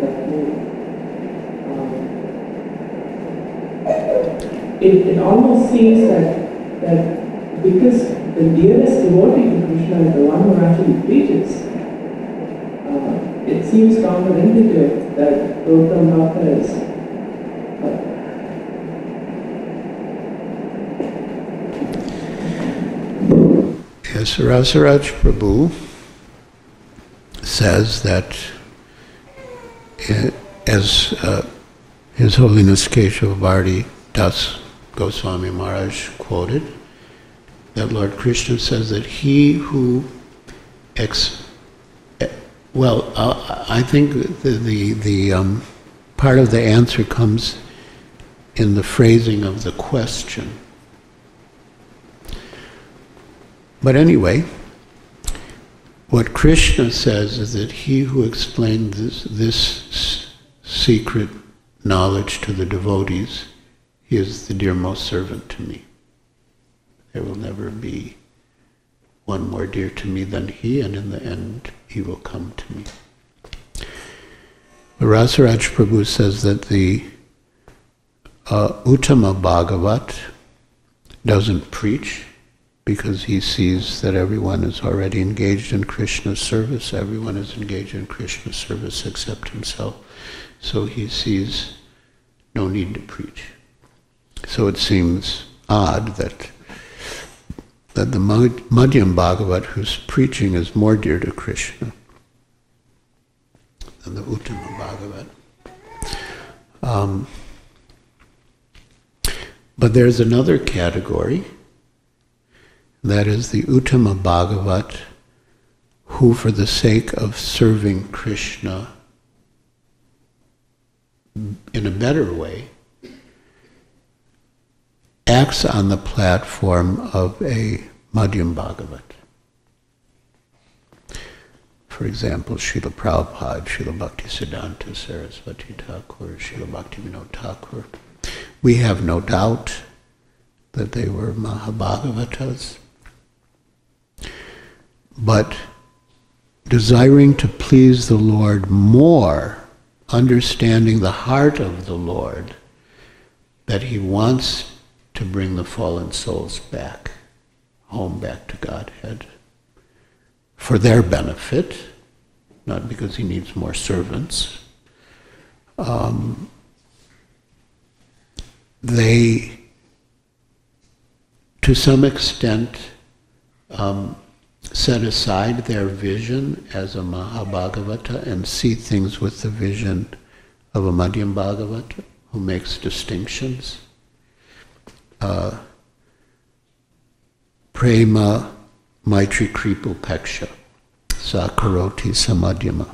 that mood. It almost seems that because the nearest devotee to Krishna is the one who actually preaches, it seems counterintuitive that Uttam Bhakta is Yes, Rasaraj Prabhu says that, as His Holiness Keshav Bharati Das Goswami Maharaj quoted, that Lord Krishna says that he who I think the part of the answer comes in the phrasing of the question. But anyway, what Krishna says is that he who explained this secret knowledge to the devotees, he is the dearmost servant to me. There will never be one more dear to me than he, and in the end he will come to me. Rasaraj Prabhu says that the Uttama Bhagavat doesn't preach, because he sees that everyone is already engaged in Krishna's service. Everyone is engaged in Krishna's service except himself. So he sees no need to preach. So it seems odd that the Madhyam Bhagavat, whose preaching is more dear to Krishna than the Uttama Bhagavat. But there's another category. That is the Uttama Bhagavat, who for the sake of serving Krishna in a better way, acts on the platform of a Madhyam Bhagavat. For example, Srila Prabhupada, Srila Bhaktisiddhanta Saraswati Thakur, Srila Bhaktivinoda Thakur. We have no doubt that they were Mahabhagavatas. But desiring to please the Lord more, understanding the heart of the Lord, that he wants to bring the fallen souls back, home, back to Godhead, for their benefit, not because he needs more servants. They, to some extent, set aside their vision as a Mahabhagavata and see things with the vision of a Madhyam Bhagavata who makes distinctions. Prema Maitri Kripa Upeksha Sakaroti Samadhyama.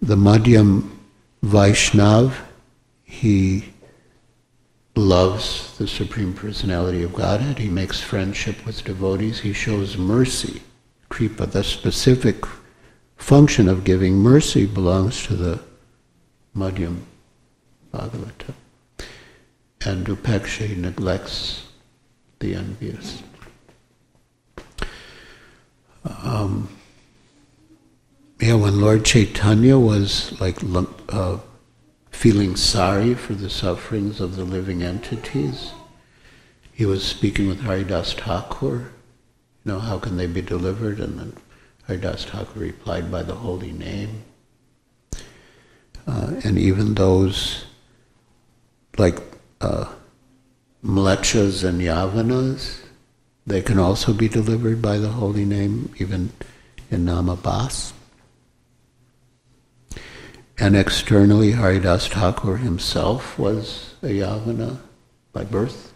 The Madhyam Vaishnav, he loves the Supreme Personality of Godhead. He makes friendship with devotees. He shows mercy. Kripa, the specific function of giving mercy, belongs to the Madhyam Bhagavata. And Upeksha, he neglects the envious. When Lord Chaitanya was feeling sorry for the sufferings of the living entities. He was speaking with Haridas Thakur, how can they be delivered? And then Haridas Thakur replied by the holy name. And even those like mlechas and yavanas, they can also be delivered by the holy name, even in Namabas. And externally, Haridas Thakur himself was a yavana by birth.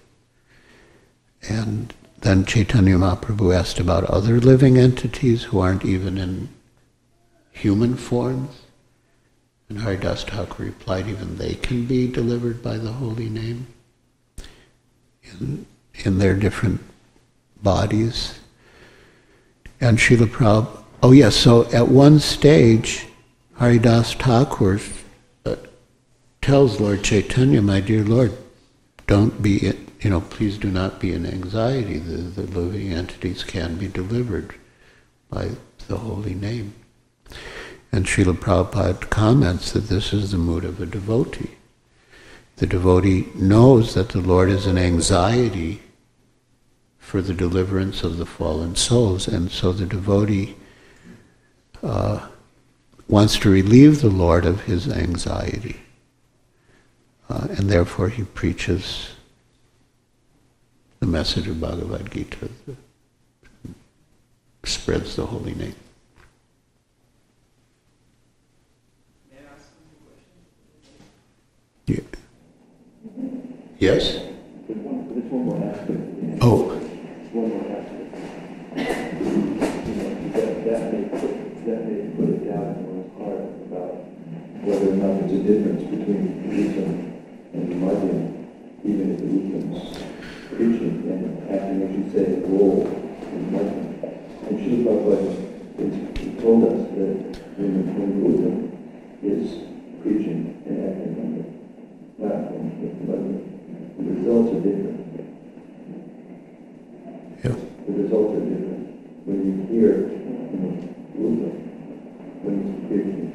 And then Chaitanya Mahaprabhu asked about other living entities who aren't even in human forms. And Haridas Thakur replied, even they can be delivered by the holy name in their different bodies. And Srila Prabhupada, oh yes, so at one stage, Haridas Thakur tells Lord Chaitanya, my dear Lord, don't be, please do not be in anxiety. The living entities can be delivered by the holy name. And Srila Prabhupada comments that this is the mood of a devotee. The devotee knows that the Lord is in anxiety for the deliverance of the fallen souls, and so the devotee wants to relieve the Lord of his anxiety. And therefore he preaches the message of Bhagavad Gita, spreads the holy name. Yeah. Yes? There's one more aspect. Oh. One more aspect. That may put a doubt in one's heart about whether or not there's a difference between the uttam and the madhyam, even if the uttam's preaching and acting, as you say, the role in madhyam. And Srila Prabhupada told us that when the uttam is preaching and acting on the platform with the madhyam, the results are different. Yeah. The results are different. When you hear Buddha, when he's preaching,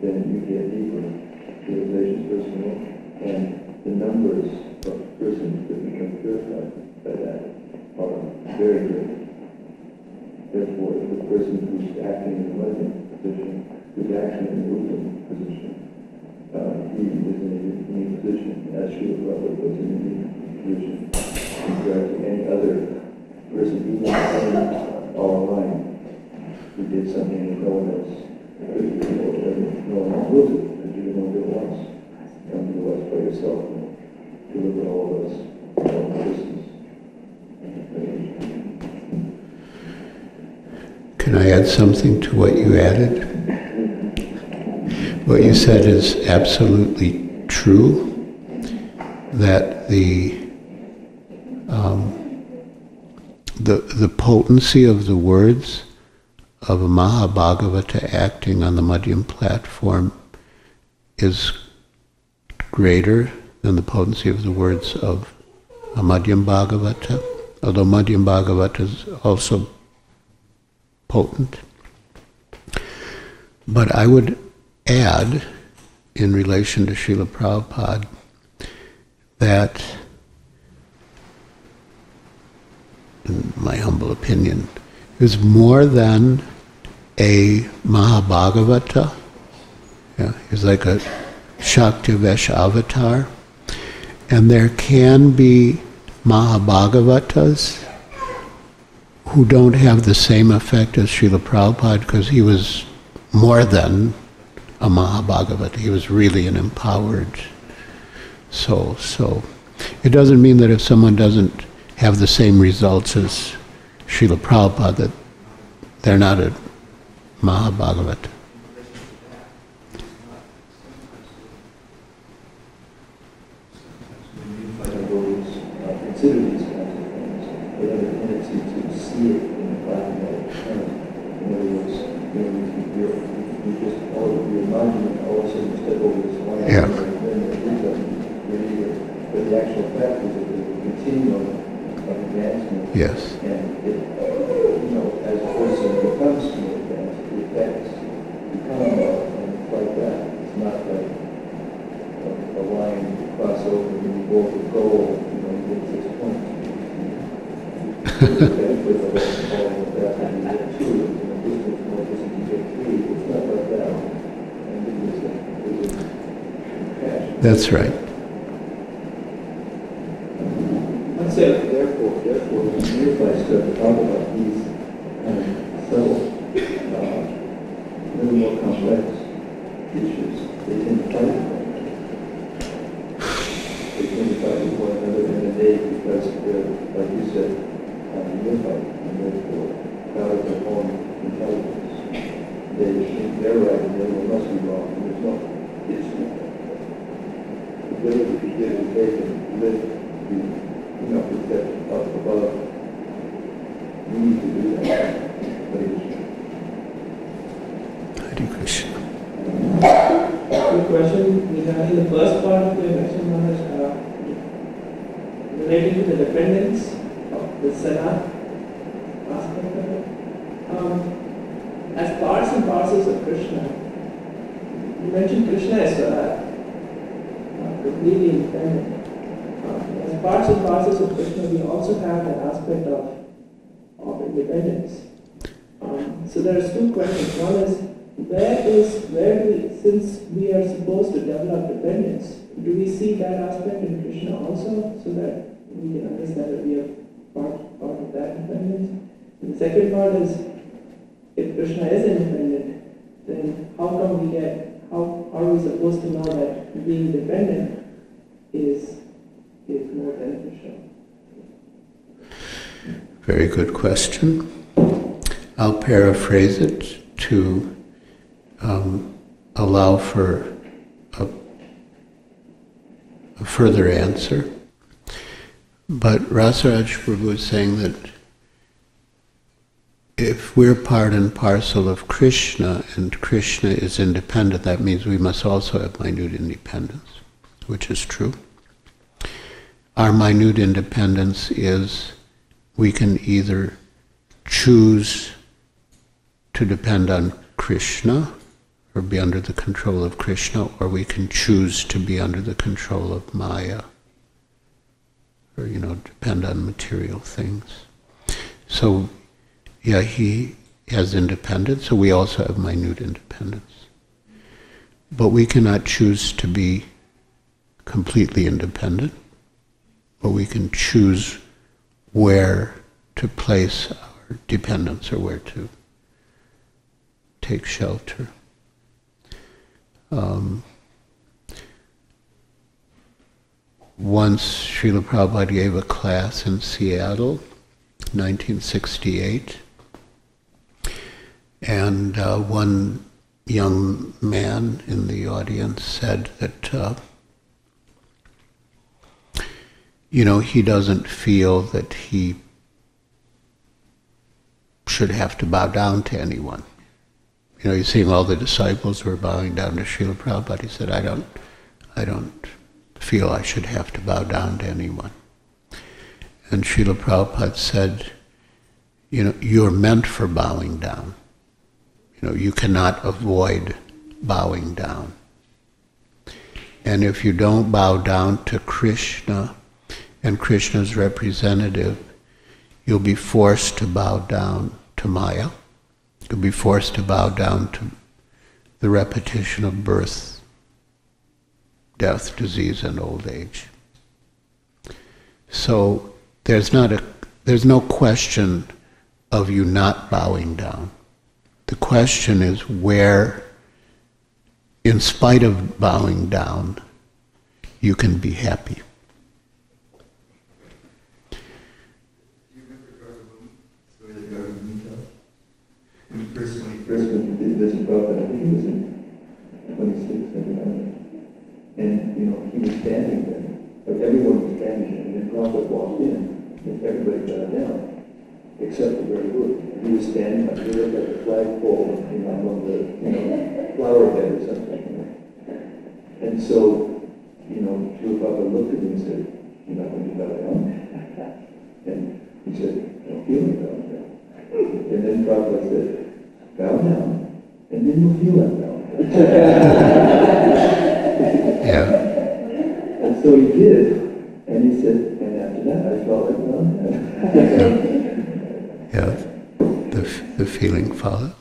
then you get deeper realizations personal, and the numbers of persons that become purified by that are very great. Therefore, the person who's acting in the madhyam position, who's acting in the Buddha position, he is in a unique position, as Srila Prabhupada was in a unique position compared to any other person, even online, who did something that no one else could do, or no one else will do, because you can only do it once. Come to us by yourself and deliver all of us, all persons. Can I add something to what you added? What you said is absolutely true, that the potency of the words of a Mahabhagavata acting on the Madhyam platform is greater than the potency of the words of a Madhyam Bhagavata, although Madhyam Bhagavata is also potent. But I would add, in relation to Srila Prabhupada, that, in my humble opinion, is more than a Mahabhagavata. Yeah, he's like a Shaktivesh avatar. And there can be Mahabhagavatas who don't have the same effect as Srila Prabhupada, because he was more than a Mahabhagavata. He was really an empowered soul. So it doesn't mean that if someone doesn't have the same results as Srila Prabhupada, that they're not a Mahabhagavata. Consider these kinds of things. They have a tendency to see it in a black and white term. In other words, you just all of your mind, all of a sudden you step over this line, Yeah. and then but the actual fact is that there's a continuum of advancement. Yes. And it, as a person becomes more advanced, the effects become more, and it's like that. It's not like That's right. Therefore, when nearby start to talk about these subtle, little more complex issues, they tend to fight with one another. They tend to fight with one another in a day because they're, like you said, unified, and therefore God is their own intelligence. They think they're right and everyone must be wrong, and there's no, it's the ability to give and take and live the perception up above. We need to do that. Hare Krishna. Good question. Regarding the first part of your question, Maharaj, relating to the dependence of the sva-rat aspect of it. As parts and parcels of Krishna, you mentioned Krishna as sva-rat, completely independent. As parts and parcels of Krishna, we also have that aspect of independence. So there are two questions. One is, where do we, since we are supposed to develop dependence, do we see that aspect in Krishna also, so that we can understand that we are part of that dependence? And the second part is, if Krishna is independent, then how are we supposed to know that being dependent is more beneficial? Very good question. I'll paraphrase it to allow for a further answer. But Rasaraj Prabhu is saying that if we're part and parcel of Krishna and Krishna is independent, that means we must also have minute independence, which is true. Our minute independence is we can either choose to depend on Krishna or be under the control of Krishna, or we can choose to be under the control of Maya, or depend on material things. So yeah, he has independence, so we also have minute independence. But we cannot choose to be completely independent, but we can choose where to place our dependence or where to take shelter. Once Srila Prabhupada gave a class in Seattle, 1968, and one young man in the audience said that he doesn't feel that he should have to bow down to anyone. He's seeing all the disciples were bowing down to Srila Prabhupada. He said, I don't feel I should have to bow down to anyone. And Srila Prabhupada said, you're meant for bowing down. You cannot avoid bowing down. And if you don't bow down to Krishna and Krishna's representative, you'll be forced to bow down to Maya. You'll be forced to bow down to the repetition of birth, death, disease, and old age. So there's no question of you not bowing down. The question is where, in spite of bowing down, you can be happy. When he first went to visit Prabhupada, I think he was in 26, 79. And, he was standing there. Like everyone was standing there. And then Prabhupada walked in, and everybody got down, except for Guru. He was standing like, he looked like a flagpole, among the flower bed or something. And so, Srila Prabhupada looked at him and said, you're not going to bow down? And he said, I don't feel like bowing down. And then Prabhupada said, bow down, and then you'll feel like bowing down. Yeah. And so he did, and he said, and after that I felt like bowing down. the feeling followed.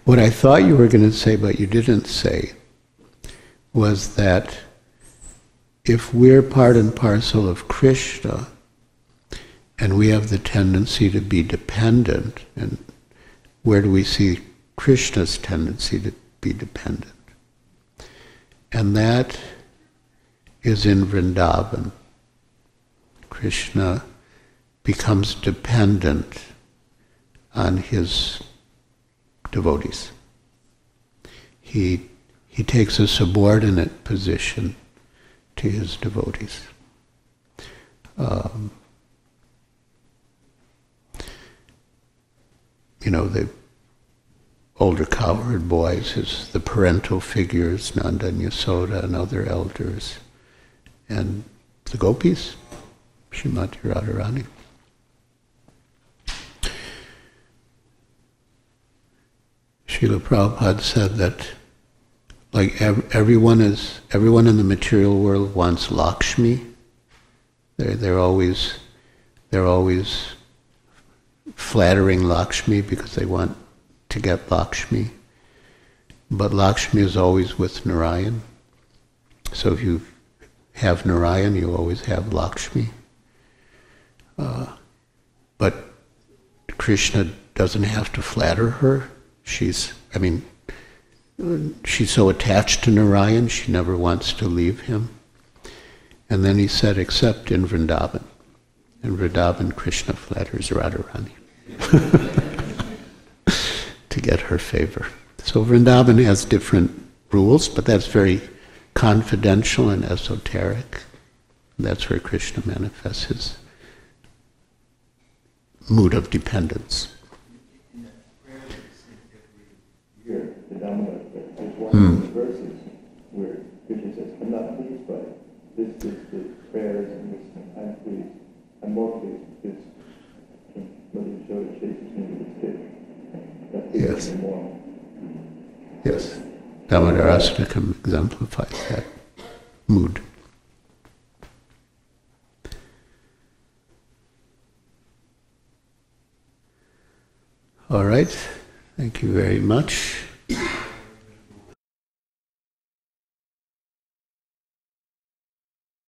What I thought you were going to say, but you didn't say, was that if we're part and parcel of Krishna, and we have the tendency to be dependent, and where do we see Krishna's tendency to be dependent? And that is in Vrindavan. Krishna becomes dependent on his devotees. He takes a subordinate position to his devotees. The older cowherd boys, the parental figures, Nanda and Yasoda and other elders, and the gopis, Srimati Radharani. Srila Prabhupada said that, like everyone in the material world wants Lakshmi. They're always flattering Lakshmi because they want to get Lakshmi. But Lakshmi is always with Narayan. So if you have Narayan, you always have Lakshmi. But Krishna doesn't have to flatter her. She's so attached to Narayan, she never wants to leave him. And then he said, except in Vrindavan. In Vrindavan, Krishna flatters Radharani to get her favor. So Vrindavan has different rules, but that's very confidential and esoteric. That's where Krishna manifests his mood of dependence. Here, the Dhamma, there's one of the verses where Krishna says, I'm not pleased by this the prayers in which I'm pleased. I'm more pleased with this. Whether you show it chases me with its stick. That pleases me more. Yes. Damodarastakam exemplifies that mood. All right. Thank you very much.